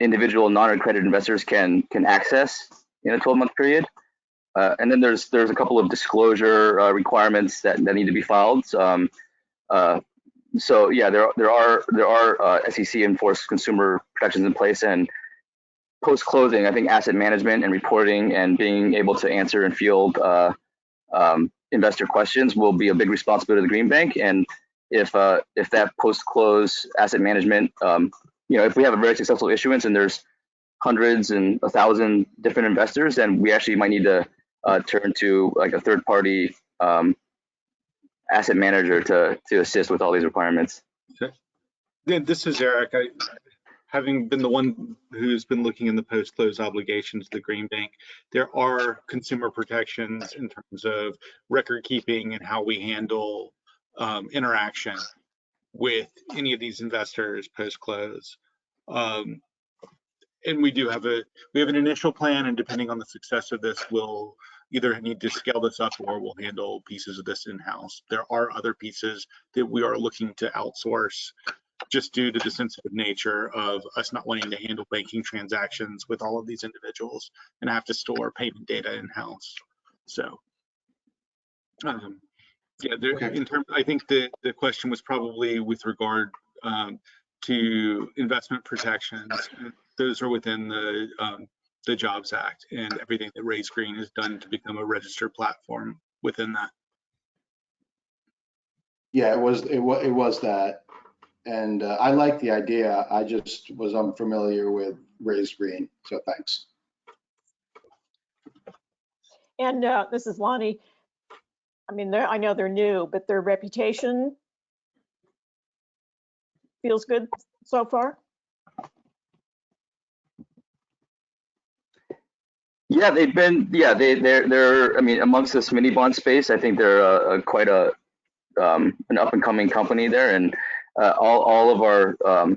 individual non-accredited investors can access in a 12-month period. And then there's a couple of disclosure requirements that need to be filed. So yeah, there are SEC enforced consumer protections in place, and post-closing, I think asset management and reporting and being able to answer and field investor questions will be a big responsibility of the Green Bank. And if that post-close asset management, if we have a very successful issuance and there's hundreds and 1,000 different investors, then we actually might need to turn to like a third-party asset manager to assist with all these requirements. Okay. This is Eric. Having been the one who's been looking in the post-close obligations of the Green Bank, there are consumer protections in terms of record keeping and how we handle interaction with any of these investors post-close. And we have an initial plan, and depending on the success of this, we'll either need to scale this up or we'll handle pieces of this in-house. There are other pieces that we are looking to outsource just due to the sensitive nature of us not wanting to handle banking transactions with all of these individuals and have to store payment data in-house. So yeah, in terms, I think the question was probably with regard to investment protections. Those are within the Jobs Act and everything that Raised Green has done to become a registered platform within that. Yeah, it was that. And I like the idea. I just was unfamiliar with Raised Green, so thanks. And this is Lonnie. I mean, I know they're new, but their reputation feels good so far. Yeah, they're I mean, amongst this mini bond space, I think they're quite an up and coming company there, and all of our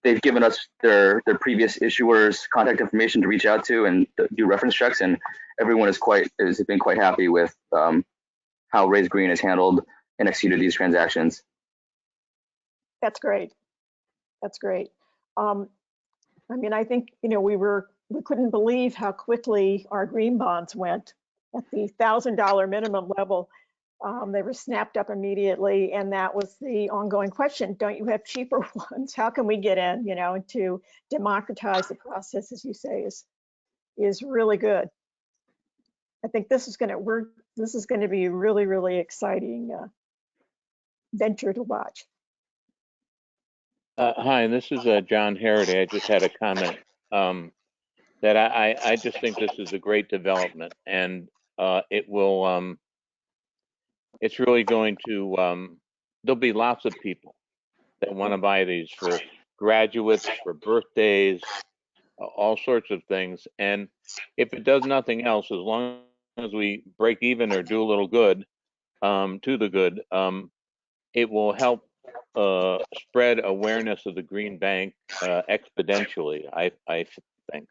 they've given us their previous issuers' contact information to reach out to and do reference checks, and everyone has been quite happy with how Raised Green has handled and executed these transactions. That's great. That's great. I mean, I think we couldn't believe how quickly our green bonds went at the $1,000 minimum level. They were snapped up immediately, and that was the ongoing question. Don't you have cheaper ones? How can we get in, to democratize the process, as you say, is really good. I think this is going to be a really, really exciting venture to watch. Hi, this is John Harrity. I just had a comment that I just think this is a great development, and it will it's really going to there'll be lots of people that want to buy these for graduates, for birthdays, all sorts of things. And if it does nothing else, as long as we break even or do a little good to the good, it will help spread awareness of the Green Bank exponentially, I think.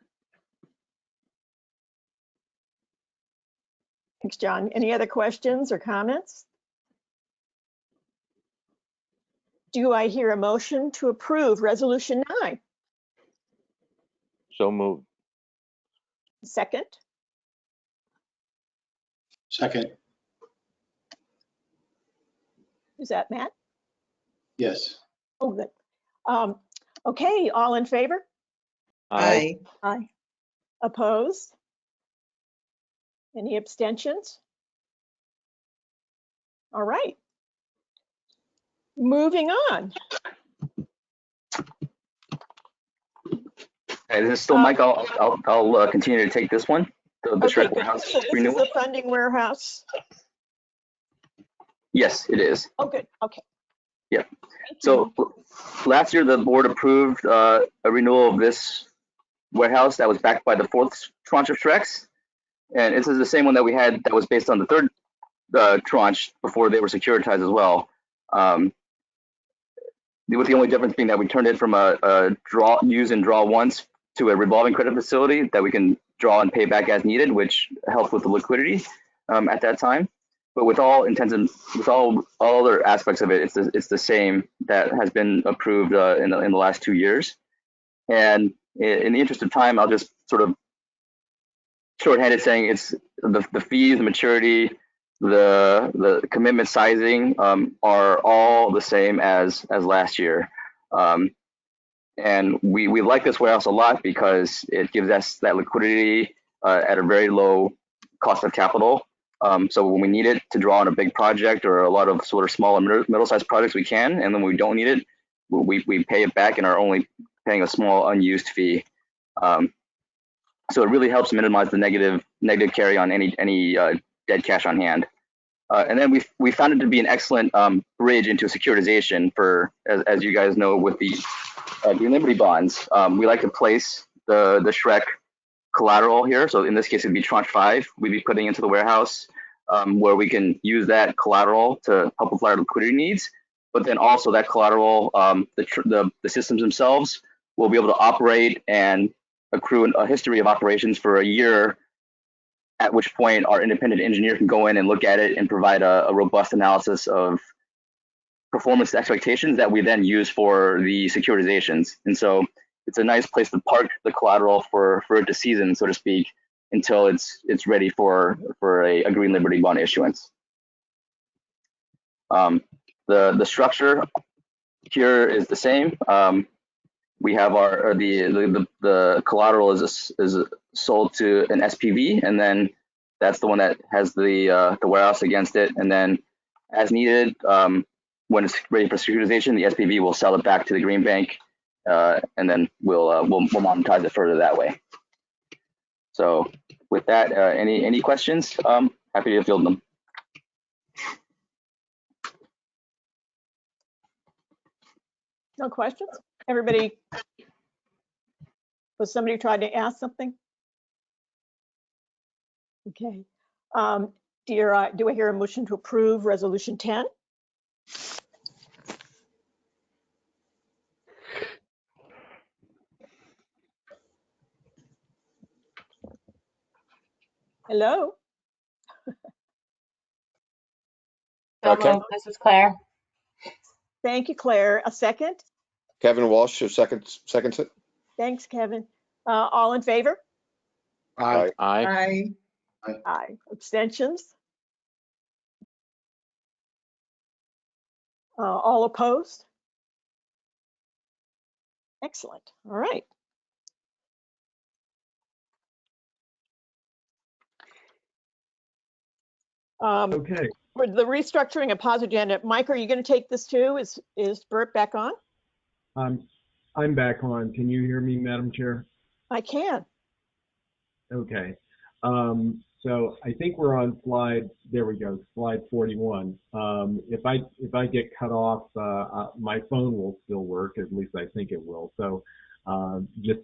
Thanks, John. Any other questions or comments? Do I hear a motion to approve Resolution 9? So moved. Second? Second, Is that Matt? yes. Oh, good. Okay, all in favor? Aye. Aye. Opposed? Any abstentions? All right. Moving on. Hey, this is still Mike. I'll continue to take this one, the Okay, Shrek good. Warehouse So this is renewal. the funding warehouse. Yes, it is. Oh, good. Okay. Yeah. So last year, the board approved a renewal of this warehouse that was backed by the fourth tranche of Shreks. And this is the same one that we had that was based on the third tranche before they were securitized as well. With the only difference being that we turned it from a use and draw once to a revolving credit facility that we can draw and pay back as needed, which helped with the liquidity at that time. But with all intents and with all other aspects of it, it's the same that has been approved in the last 2 years. And in the interest of time, I'll just sort of shorthanded saying it's the fees, the maturity, the commitment sizing are all the same as last year. And we like this warehouse a lot because it gives us that liquidity at a very low cost of capital. So when we need it to draw on a big project or a lot of sort of small and middle-sized projects, we can. And then when we don't need it, we pay it back and are only paying a small unused fee. So it really helps minimize the negative carry on any dead cash on hand. And then we found it to be an excellent bridge into securitization for, as you guys know, with the Green Liberty bonds. We like to place the Shrek collateral here. So in this case, it'd be tranche 5 we'd be putting into the warehouse, where we can use that collateral to help with our liquidity needs. But then also that collateral, the systems themselves will be able to operate and accrue a history of operations for a year, at which point our independent engineer can go in and look at it and provide a robust analysis of performance expectations that we then use for the securitizations. And so it's a nice place to park the collateral for it to season, so to speak, until it's ready for a Green Liberty bond issuance. The structure here is the same. We have the collateral is sold to an SPV, and then that's the one that has the warehouse against it. And then, as needed, when it's ready for securitization, the SPV will sell it back to the Green Bank, and then we'll monetize it further that way. So, with that, any questions? Happy to field them. No questions? Everybody, was somebody trying to ask something? Okay. Do I hear a motion to approve Resolution 10? Hello? Okay. This is Claire. Thank you, Claire. A second? Kevin Walsh, seconds it. Thanks, Kevin. All in favor? Aye. Aye. Aye. Abstentions? All opposed? Excellent. All right. Okay. For the restructuring of POS agenda, Mike, are you going to take this too? Is Bert back on? I'm back on. Can you hear me, Madam Chair? I can. Okay. So I think we're on slide, there we go, slide 41. If I get cut off, my phone will still work, at least I think it will. So I'll just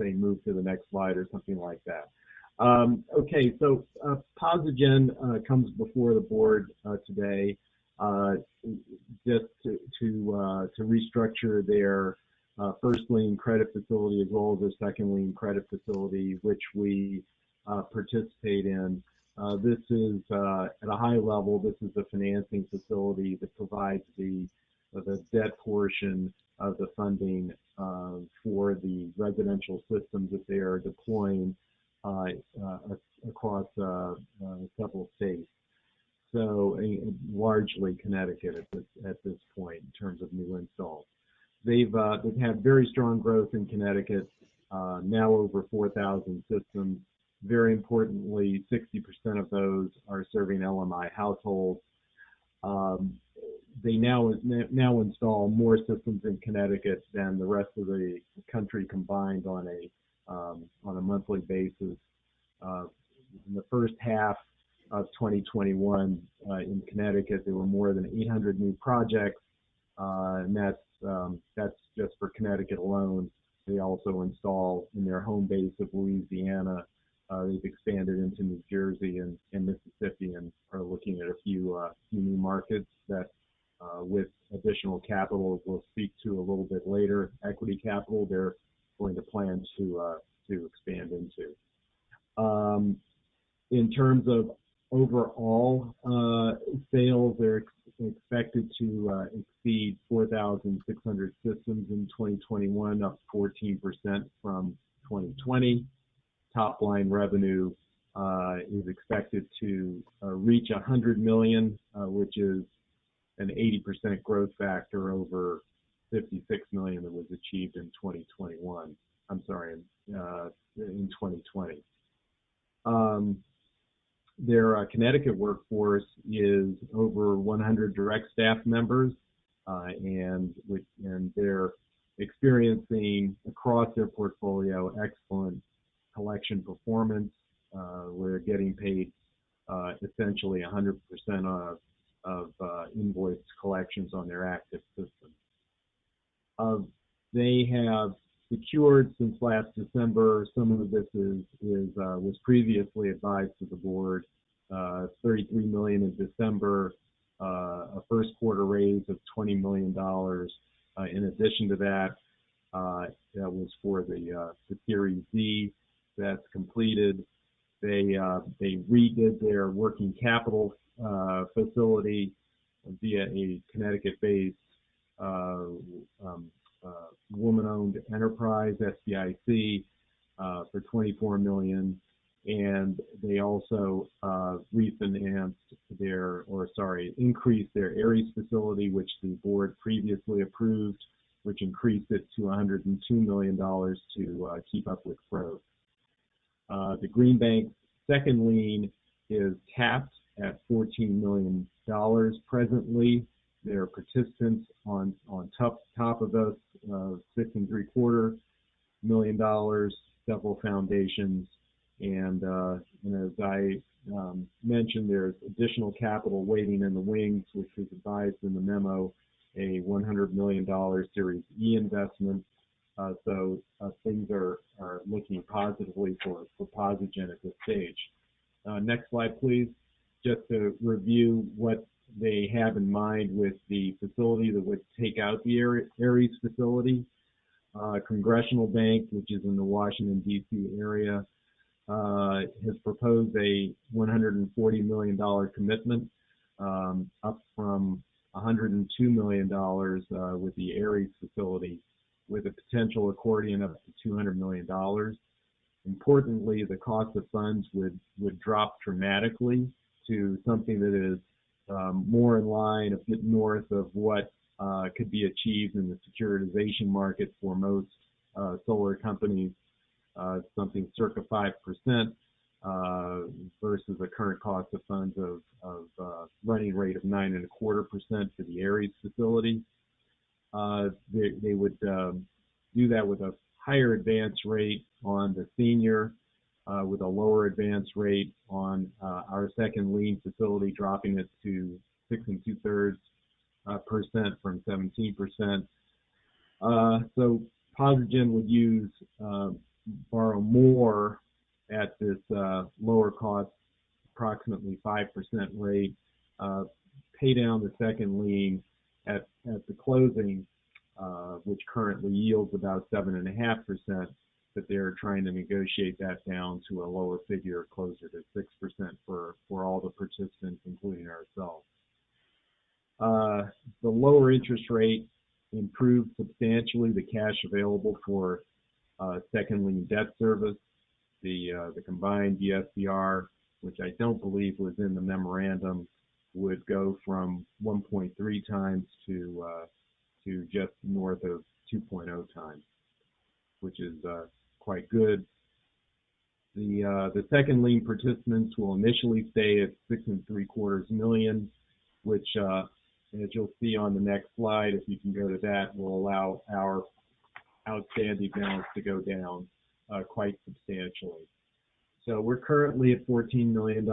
say move to the next slide or something like that. Okay, so POSAGEN comes before the board today just to restructure their first lien credit facility as well as their second lien credit facility, which we participate in. This is at a high level, this is the financing facility that provides the the debt portion of the funding for the residential systems that they are deploying across several states. So largely Connecticut at this point in terms of new installs. They've had very strong growth in Connecticut, now over 4,000 systems. Very importantly, 60% of those are serving LMI households. They now install more systems in Connecticut than the rest of the country combined on a monthly basis. In the first half of 2021 in Connecticut, there were more than 800 new projects, and that's just for Connecticut alone. They also install in their home base of Louisiana. They've expanded into New Jersey and Mississippi, and are looking at a few new markets that, with additional capital, we'll speak to a little bit later, equity capital, they're going to plan to expand into. In terms of overall sales, they're expected to exceed 4,600 systems in 2021, up 14% from 2020. Top line revenue is expected to reach $100 million, which is an 80% growth factor over $56 million that was achieved in 2021. I'm sorry, in 2020. Their Connecticut workforce is over 100 direct staff members, and they're experiencing across their portfolio excellent collection performance. We're getting paid essentially 100% of invoice collections on their active systems. They have secured since last December, some of this was previously advised to the board, $33 million in December, a first quarter raise of $20 million. In addition to that, that was for the Series Z that's completed. They redid their working capital facility via a Connecticut-based woman-owned enterprise, SBIC, for $24 million, and they also increased their Aries facility, which the board previously approved, which increased it to $102 million to keep up with growth. The Green Bank second lien is capped at $14 million presently. There are participants on top of us, $6.75 million, several foundations, and as I mentioned, there's additional capital waiting in the wings, which was advised in the memo, a $100 million Series E investment. So things are looking positively for Posigen at this stage. Next slide, please. Just to review what they have in mind with the facility that would take out the Aries facility. Congressional Bank, which is in the Washington, D.C. area, has proposed a $140 million commitment, up from $102 million with the Aries facility, with a potential accordion up to $200 million. Importantly, the cost of funds would drop dramatically to something that is more in line, a bit north of what could be achieved in the securitization market for most solar companies, something circa 5% versus a current cost of funds of running rate of 9.25% for the Aries facility. They would do that with a higher advance rate on the senior, with a lower advance rate on our second lien facility, dropping it to 6.2% from 17%. So Posigen would borrow more at this lower cost, approximately 5% rate, pay down the second lien at the closing, which currently yields about 7.5%, but they're trying to negotiate that down to a lower figure, closer to 6% for all the participants, including ourselves. The lower interest rate improved substantially the cash available for second lien debt service. The combined DSCR, which I don't believe was in the memorandum, would go from 1.3 times to just north of 2.0 times, which is quite good. The second lien participants will initially stay at $6.75 million, which, as you'll see on the next slide, if you can go to that, will allow our outstanding balance to go down quite substantially. So we're currently at $14 million.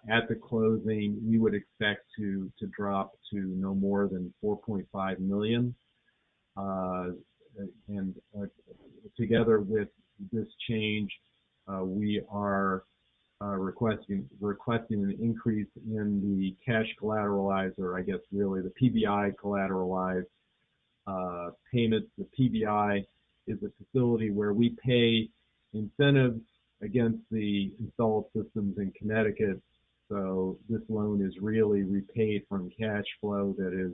At the closing, we would expect to drop to no more than $4.5 million. And together with this change, we are requesting an increase in the cash collateralized, or I guess really the PBI collateralized payments. The PBI is a facility where we pay incentives against the installed systems in Connecticut. So this loan is really repaid from cash flow that is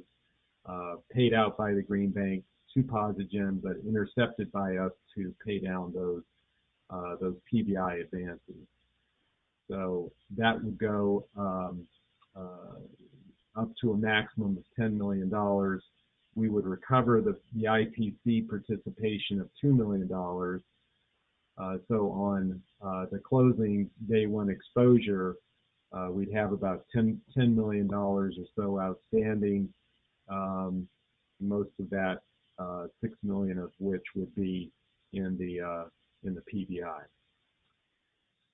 paid out by the Green Bank to Posigen, but intercepted by us to pay down those PBI advances. So that would go up to a maximum of $10 million. We would recover the IPC participation of $2 million. So on the closing day one exposure, we'd have about $10 million or so outstanding. Most of that, $6 million of which would be in the PBI.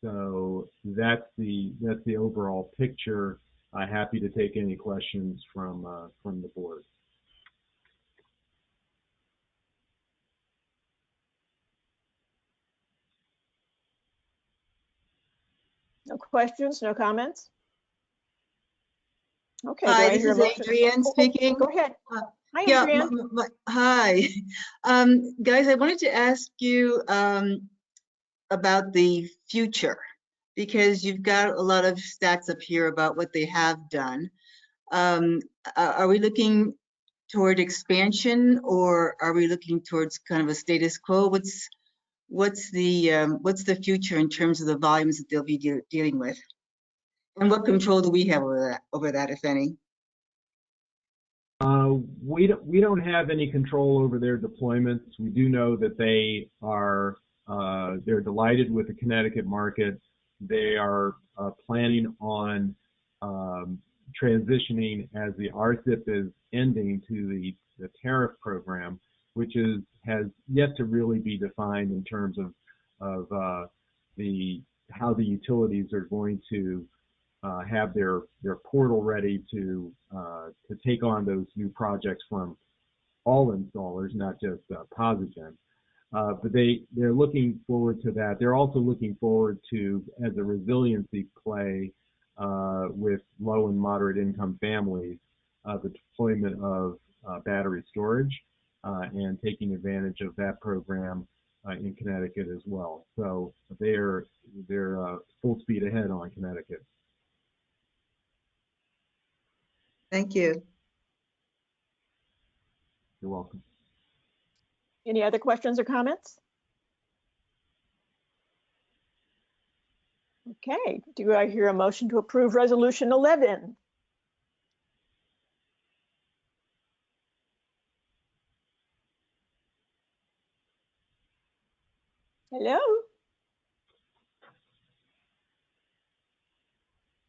So that's the overall picture. Happy to take any questions from the board. No questions, no comments? Okay. Hi, this is Adrienne speaking. Go ahead. Hi, Yeah, Adrienne. hi. Guys, I wanted to ask you about the future, because you've got a lot of stats up here about what they have done. Are we looking toward expansion, or are we looking towards kind of a status quo? What's the future in terms of the volumes that they'll be dealing with, and what control do we have over that, if any? We don't have any control over their deployments. We do know that they are they're delighted with the Connecticut market. They are planning on transitioning as the RCIP is ending to the tariff program, which has yet to really be defined in terms of how the utilities are going to have their portal ready to take on those new projects from all installers, not just Posigen. But they're looking forward to that. They're also looking forward to, as a resiliency play with low and moderate income families, the deployment of battery storage and taking advantage of that program in Connecticut as well. So they're full speed ahead on Connecticut. Thank you. You're welcome. Any other questions or comments? Okay, do I hear a motion to approve Resolution 11? Hello?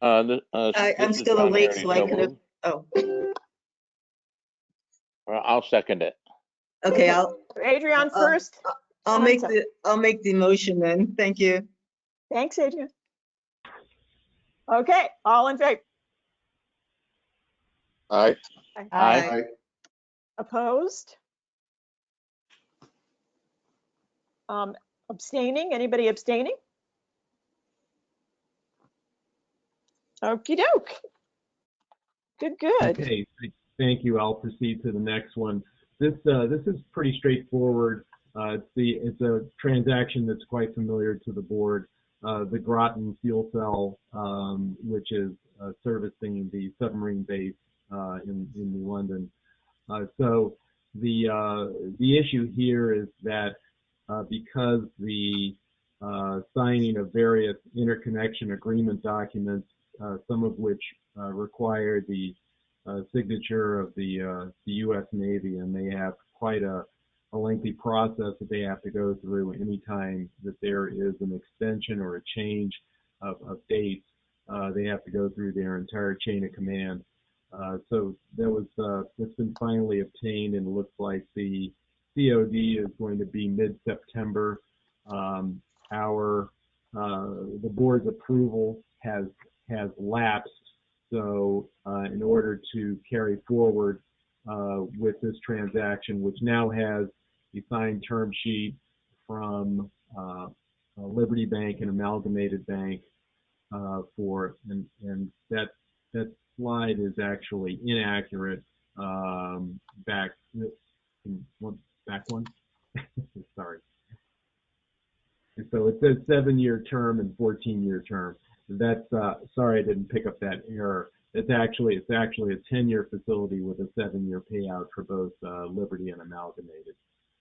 I'm still awake, so I could have. Oh. I'll second it. Okay, Adrienne first. I'll make the motion then. Thank you. Thanks, Adrienne. Okay, all in favor? Aye. Aye. Opposed? Abstaining? Anybody abstaining? Okie doke. Good. Okay, thank you. I'll proceed to the next one. This is pretty straightforward. It's a transaction that's quite familiar to the board. The Groton fuel cell, which is servicing the submarine base in New London. So the issue here is that because the signing of various interconnection agreement documents, some of which require the signature of the U.S. Navy, and they have quite a lengthy process that they have to go through anytime that there is an extension or a change of dates. They have to go through their entire chain of command. So that was it's been finally obtained, and it looks like the COD is going to be mid-September. The board's approval has lapsed, so in order to carry forward with this transaction, which now has a signed term sheet from Liberty Bank and Amalgamated Bank and that slide is actually inaccurate. Back one. Sorry. And so it says 7-year term and 14-year term. That's sorry, I didn't pick up that error. It's actually a 10-year facility with a 7-year payout for both Liberty and Amalgamated.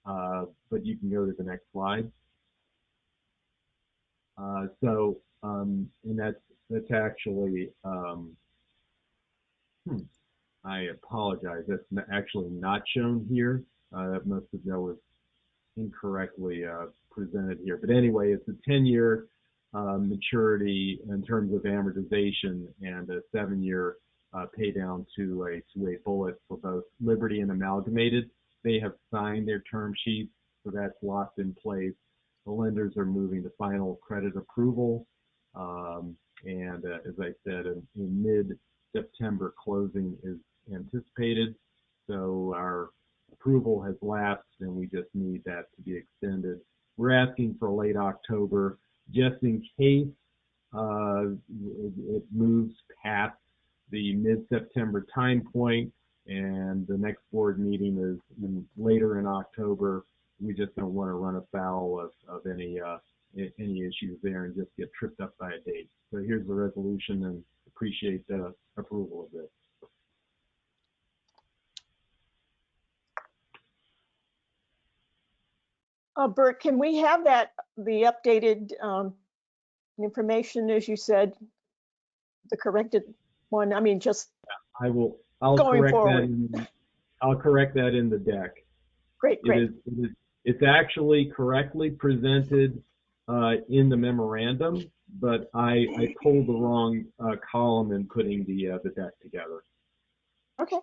But you can go to the next slide. And that's actually I apologize. That's actually not shown here. That was incorrectly presented here. But anyway, it's a 10-year maturity in terms of amortization and a 7-year pay down to a bullet for both Liberty and Amalgamated. They have signed their term sheets, so that's locked in place. The lenders are moving to final credit approval, and as I said, in mid-September closing is anticipated. So our approval has lapsed, and we just need that to be extended. We're asking for late October, just in case it moves past the mid-September time point, and the next board meeting is later in October. We just don't want to run afoul of any issues there and just get tripped up by a date. So here's the resolution, and appreciate the approval of this. Bert, can we have the updated information, as you said, the corrected one? I mean, just I'll going correct forward. that. I'll correct that in the deck. Great. It's actually correctly presented in the memorandum, but I pulled the wrong column in putting the deck together. Okay.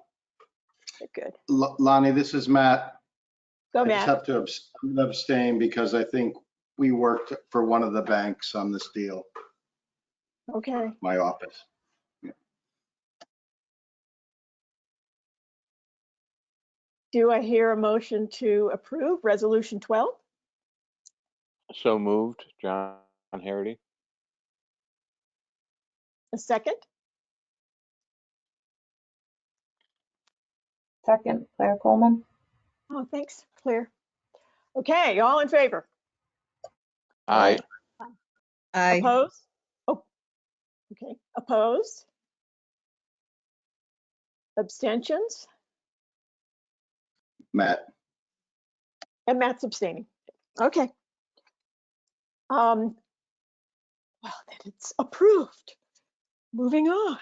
Good. Lonnie, this is Matt. Go, I Matt. just have to abstain because I think we worked for one of the banks on this deal. Okay. My office. Yeah. Do I hear a motion to approve Resolution 12? So moved, John Harity. A second? Second, Claire Coleman. Oh, thanks, Claire. Okay, all in favor? Aye. Aye. Opposed? Oh, okay. Opposed? Abstentions? Matt. And Matt's abstaining. Okay. Well, then it's approved. Moving on.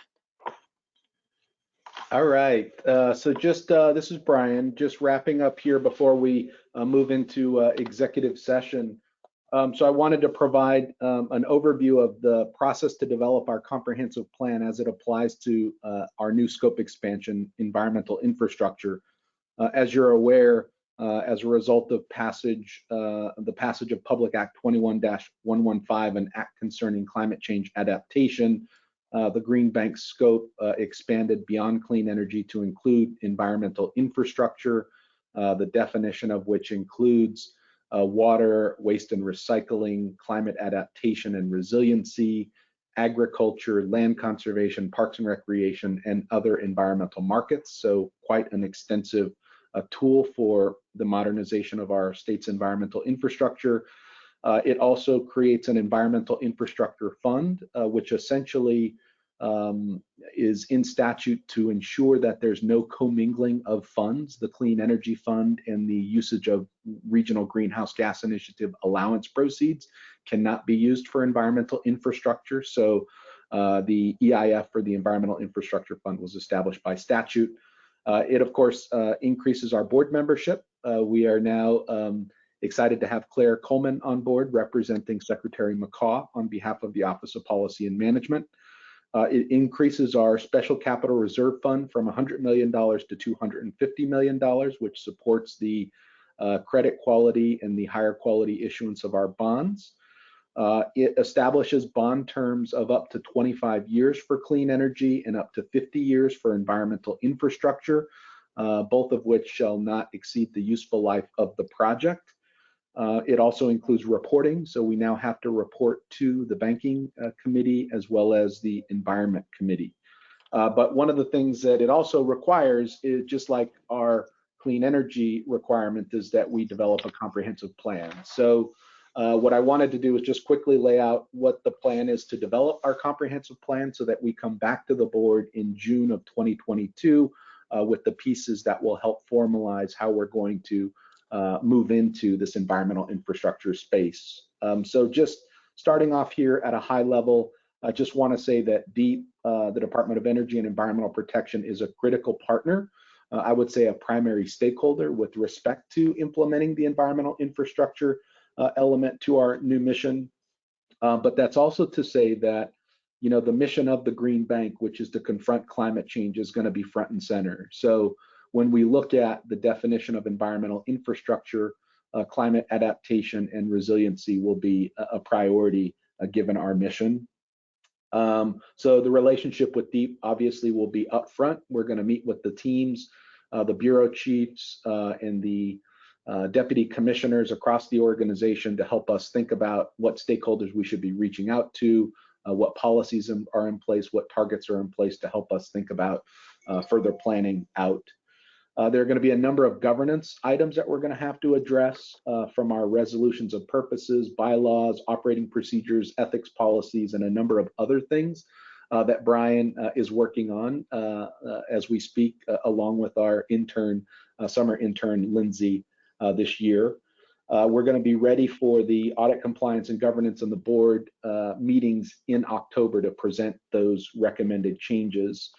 All right, so just this is Brian, just wrapping up here before we move into executive session. So I wanted to provide an overview of the process to develop our comprehensive plan as it applies to our new scope expansion, environmental infrastructure. As you're aware, as a result of the passage of Public Act 21-115, an act concerning climate change adaptation, the Green Bank scope expanded beyond clean energy to include environmental infrastructure, the definition of which includes water, waste and recycling, climate adaptation and resiliency, agriculture, land conservation, parks and recreation, and other environmental markets. So quite an extensive tool for the modernization of our state's environmental infrastructure. It also creates an environmental infrastructure fund, which essentially is in statute to ensure that there's no commingling of funds. The Clean Energy Fund and the usage of Regional Greenhouse Gas Initiative allowance proceeds cannot be used for environmental infrastructure. So the EIF, or the Environmental Infrastructure Fund, was established by statute. It, of course, increases our board membership. We are now excited to have Claire Coleman on board, representing Secretary McCaw on behalf of the Office of Policy and Management. It increases our Special Capital Reserve Fund from $100 million to $250 million, which supports the credit quality and the higher quality issuance of our bonds. It establishes bond terms of up to 25 years for clean energy and up to 50 years for environmental infrastructure, both of which shall not exceed the useful life of the project. It also includes reporting, so we now have to report to the Banking Committee as well as the Environment Committee. But one of the things that it also requires is, just like our clean energy requirement, is that we develop a comprehensive plan. So what I wanted to do is just quickly lay out what the plan is to develop our comprehensive plan, so that we come back to the board in June of 2022 with the pieces that will help formalize how we're going to move into this environmental infrastructure space. So just starting off here at a high level, I just want to say that DEEP, the Department of Energy and Environmental Protection, is a critical partner. I would say a primary stakeholder with respect to implementing the environmental infrastructure element to our new mission. But that's also to say that, you know, the mission of the Green Bank, which is to confront climate change, is going to be front and center. So when we look at the definition of environmental infrastructure, climate adaptation and resiliency will be a priority given our mission. So the relationship with DEEP obviously will be upfront. We're going to meet with the teams, the bureau chiefs, and the deputy commissioners across the organization to help us think about what stakeholders we should be reaching out to, what policies are in place, what targets are in place to help us think about further planning out. There are going to be a number of governance items that we're going to have to address from our resolutions of purposes, bylaws, operating procedures, ethics policies, and a number of other things that Brian is working on as we speak, along with our intern, summer intern, Lindsay, this year. We're going to be ready for the audit, compliance, and governance on the board meetings in October to present those recommended changes.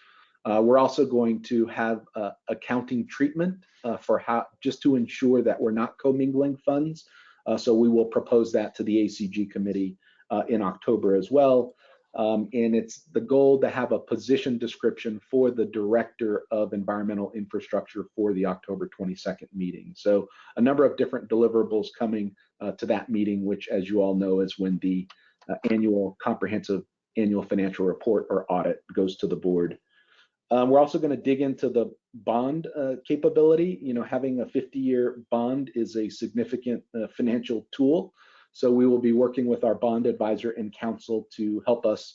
We're also going to have accounting treatment for how, just to ensure that we're not commingling funds. So we will propose that to the ACG committee in October as well. And it's the goal to have a position description for the director of environmental infrastructure for the October 22nd meeting. So a number of different deliverables coming to that meeting, which, as you all know, is when the comprehensive annual financial report or audit goes to the board. We're also going to dig into the bond capability. You know, having a 50-year bond is a significant financial tool. So we will be working with our bond advisor and counsel to help us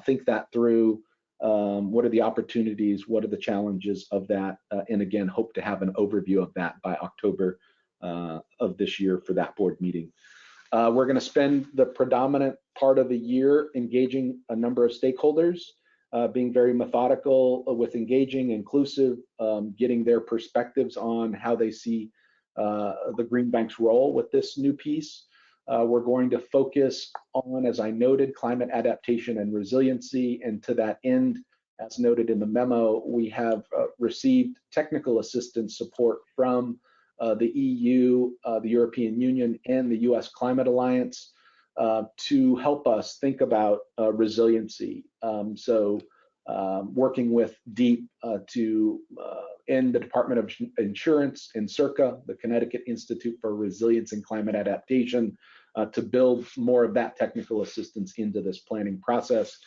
think that through. What are the opportunities? What are the challenges of that? And again, hope to have an overview of that by October of this year for that board meeting. We're going to spend the predominant part of the year engaging a number of stakeholders, being very methodical with engaging, inclusive, getting their perspectives on how they see the Green Bank's role with this new piece. We're going to focus on, as I noted, climate adaptation and resiliency. And to that end, as noted in the memo, we have received technical assistance support from the EU, the European Union, and the US Climate Alliance to help us think about resiliency. Working with DEEP and the Department of Insurance and CIRCA, the Connecticut Institute for Resilience and Climate Adaptation, to build more of that technical assistance into this planning process.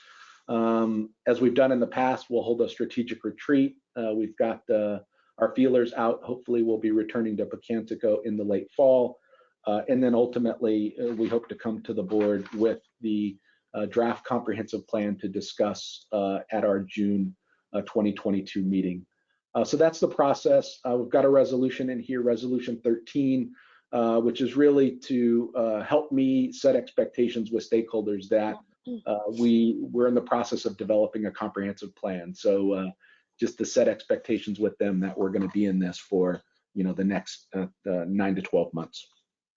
As we've done in the past, we'll hold a strategic retreat. We've got our feelers out. Hopefully we'll be returning to Pocantico in the late fall. And then ultimately, we hope to come to the board with the draft comprehensive plan to discuss at our June 2022 meeting. So that's the process. We've got a resolution in here, Resolution 13, which is really to help me set expectations with stakeholders that we're in the process of developing a comprehensive plan. So just to set expectations with them that we're going to be in this for, the next 9 to 12 months.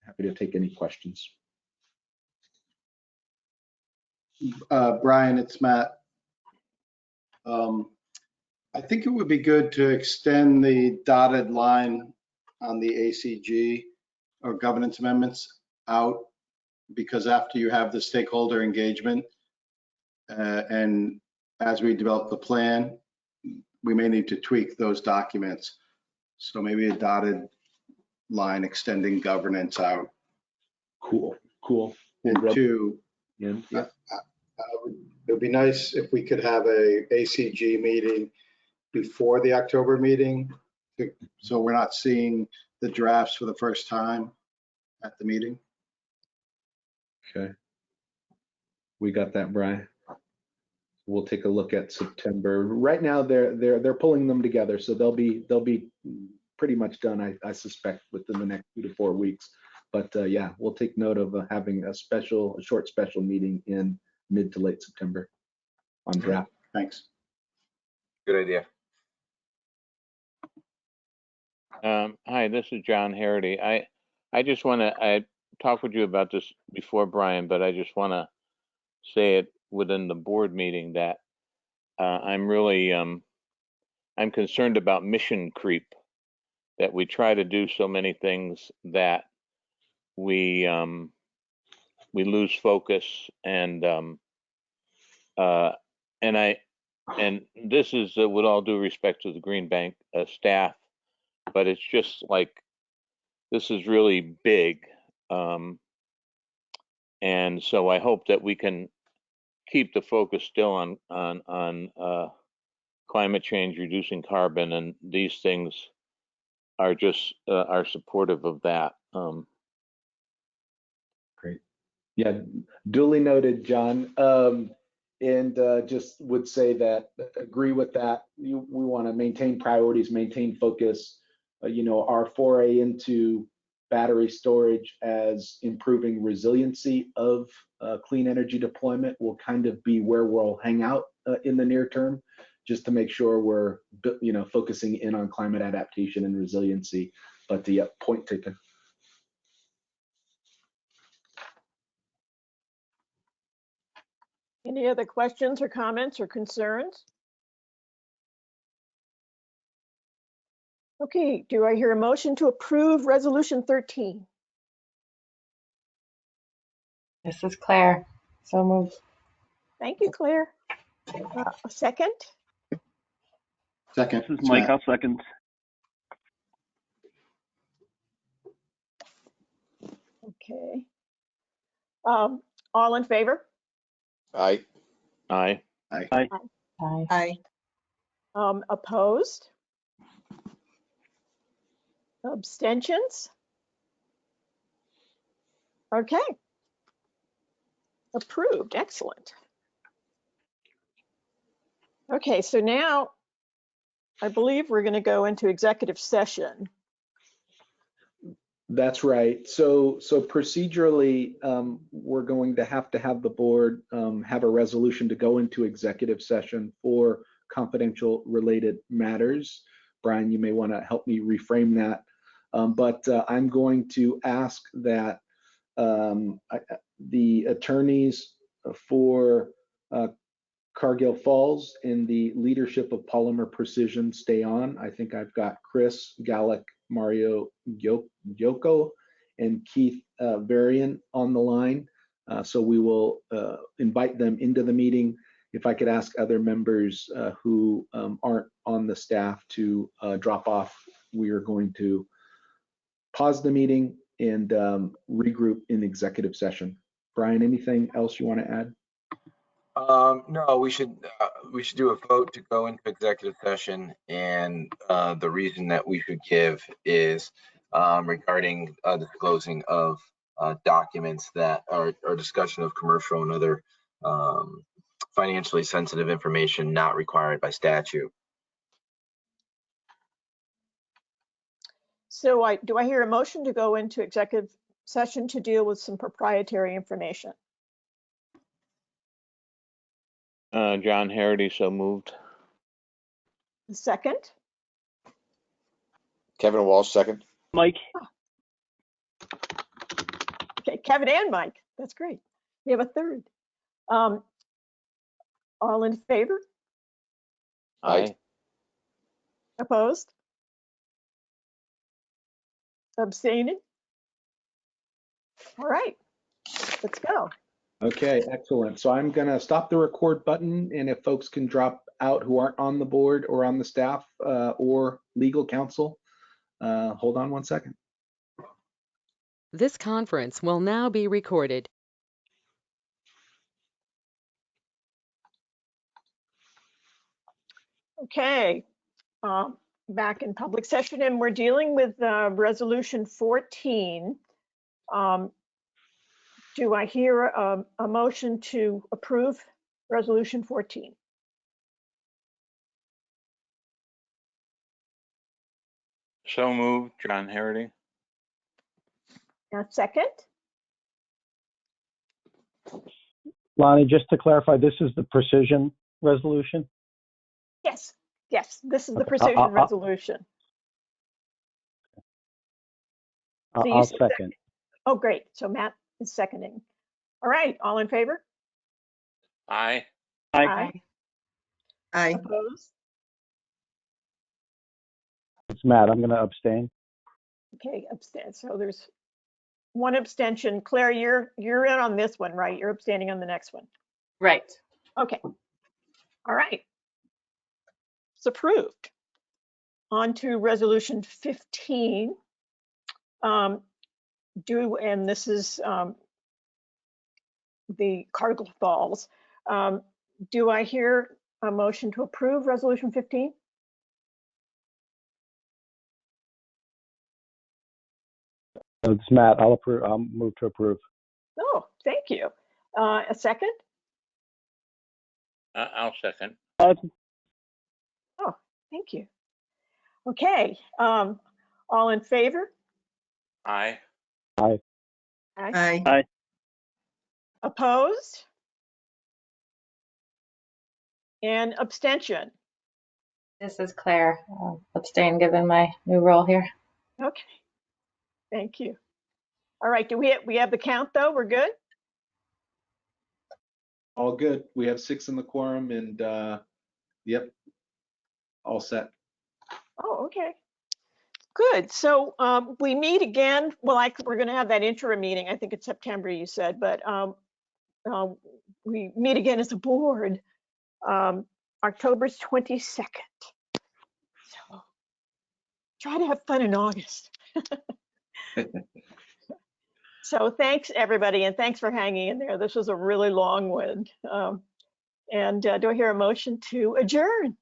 Happy to take any questions. Brian, it's Matt. I think it would be good to extend the dotted line on the ACG or governance amendments out, because after you have the stakeholder engagement and as we develop the plan, we may need to tweak those documents. So maybe a dotted line extending governance out. Cool. And two, it would be nice if we could have a ACG meeting before the October meeting, so we're not seeing the drafts for the first time at the meeting. Okay. We got that, Brian. We'll take a look at September. Right now, they're pulling them together, so they'll be pretty much done, I suspect, within the next 2 to 4 weeks. But yeah, we'll take note of having a short special meeting in mid to late September on draft. Thanks. Good idea. Hi, this is John Harity. I just want to, I talked with you about this before, Brian, but I just want to say it within the board meeting that I'm really, I'm concerned about mission creep, that we try to do so many things that we lose focus, and this is with all due respect to the Green Bank staff, but it's just like, this is really big. And so I hope that we can keep the focus still on climate change, reducing carbon, and these things are just are supportive of that. Great. Yeah, duly noted, John. And just would say that, agree with that. We want to maintain priorities, maintain focus. Our foray into battery storage as improving resiliency of clean energy deployment will kind of be where we'll hang out in the near term, just to make sure we're focusing in on climate adaptation and resiliency. But yeah, point taken. Any other questions or comments or concerns? Okay, do I hear a motion to approve Resolution 13? This is Claire. So moved. Thank you, Claire. A second? Second. This is Mike. I'll second. Okay. All in favor? Aye. Aye. Aye. Aye. Opposed? Abstentions? Okay. Approved. Excellent. Okay, so now I believe we're going to go into executive session. That's right. So procedurally, we're going to have the board have a resolution to go into executive session for confidential related matters. Brian, you may want to help me reframe that. But I'm going to ask that the attorneys for Cargill Falls in the leadership of Polymer Precision stay on. I think I've got Chris Gallick, Mario Yoko, and Keith Varian on the line. So we will invite them into the meeting. If I could ask other members who aren't on the staff to drop off, we are going to pause the meeting and regroup in executive session. Brian, anything else you want to add? No, we should do a vote to go into executive session, and the reason that we should give is regarding disclosing of documents that are discussion of commercial and other financially sensitive information not required by statute. So do I hear a motion to go into executive session to deal with some proprietary information? John Harity, so moved. Second? Kevin Walsh, second. Mike, Okay, Kevin and Mike. That's great. We have a third. All in favor? Aye. Opposed? Abstaining? All right, let's go. Okay, excellent. So I'm going to stop the record button, and if folks can drop out who aren't on the board or on the staff or legal counsel, hold on 1 second. This conference will now be recorded. Okay, back in public session, and we're dealing with resolution 14. Do I hear a motion to approve resolution 14? So moved, John Harity. A second? Lonnie, just to clarify, this is the precision resolution? Yes, yes, this is the Okay, precision resolution. So you I'll said second. Oh, great. So Matt is seconding. All right, all in favor? Aye. Aye. Aye. Opposed? It's Matt. I'm going to abstain. Okay, abstain. So there's one abstention. Claire, you're in on this one, right? You're abstaining on the next one. Right. Okay. All right. It's approved. On to resolution 15. And this is the Cargill Falls. Do I hear a motion to approve resolution 15? It's Matt. I'll approve. I'll move to approve. Oh, thank you. A second? I'll second. Oh, thank you. Okay, all in favor? Aye. Aye. Aye. Aye. Opposed? And abstention? This is Claire. I'll abstain given my new role here. Okay, thank you. All right, do we have the count though? We're good? All good. We have 6 in the quorum, and yep, all set. Oh, okay. Good. So we meet again. Well, we're going to have that interim meeting. I think it's September, you said, but we meet again as a board October 22nd. So try to have fun in August. So thanks, everybody, and thanks for hanging in there. This was a really long one. And do I hear a motion to adjourn?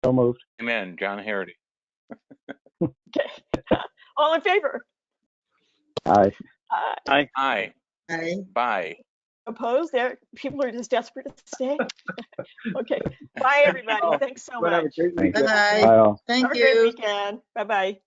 So moved. Amen, John Harity. Okay. All in favor? Aye. Aye. Aye. Aye. Bye. Opposed? There, people are just desperate to stay. Okay. Bye, everybody. Thanks so much. Bye-bye. Bye all. Thank Have a you. great weekend. Bye-bye.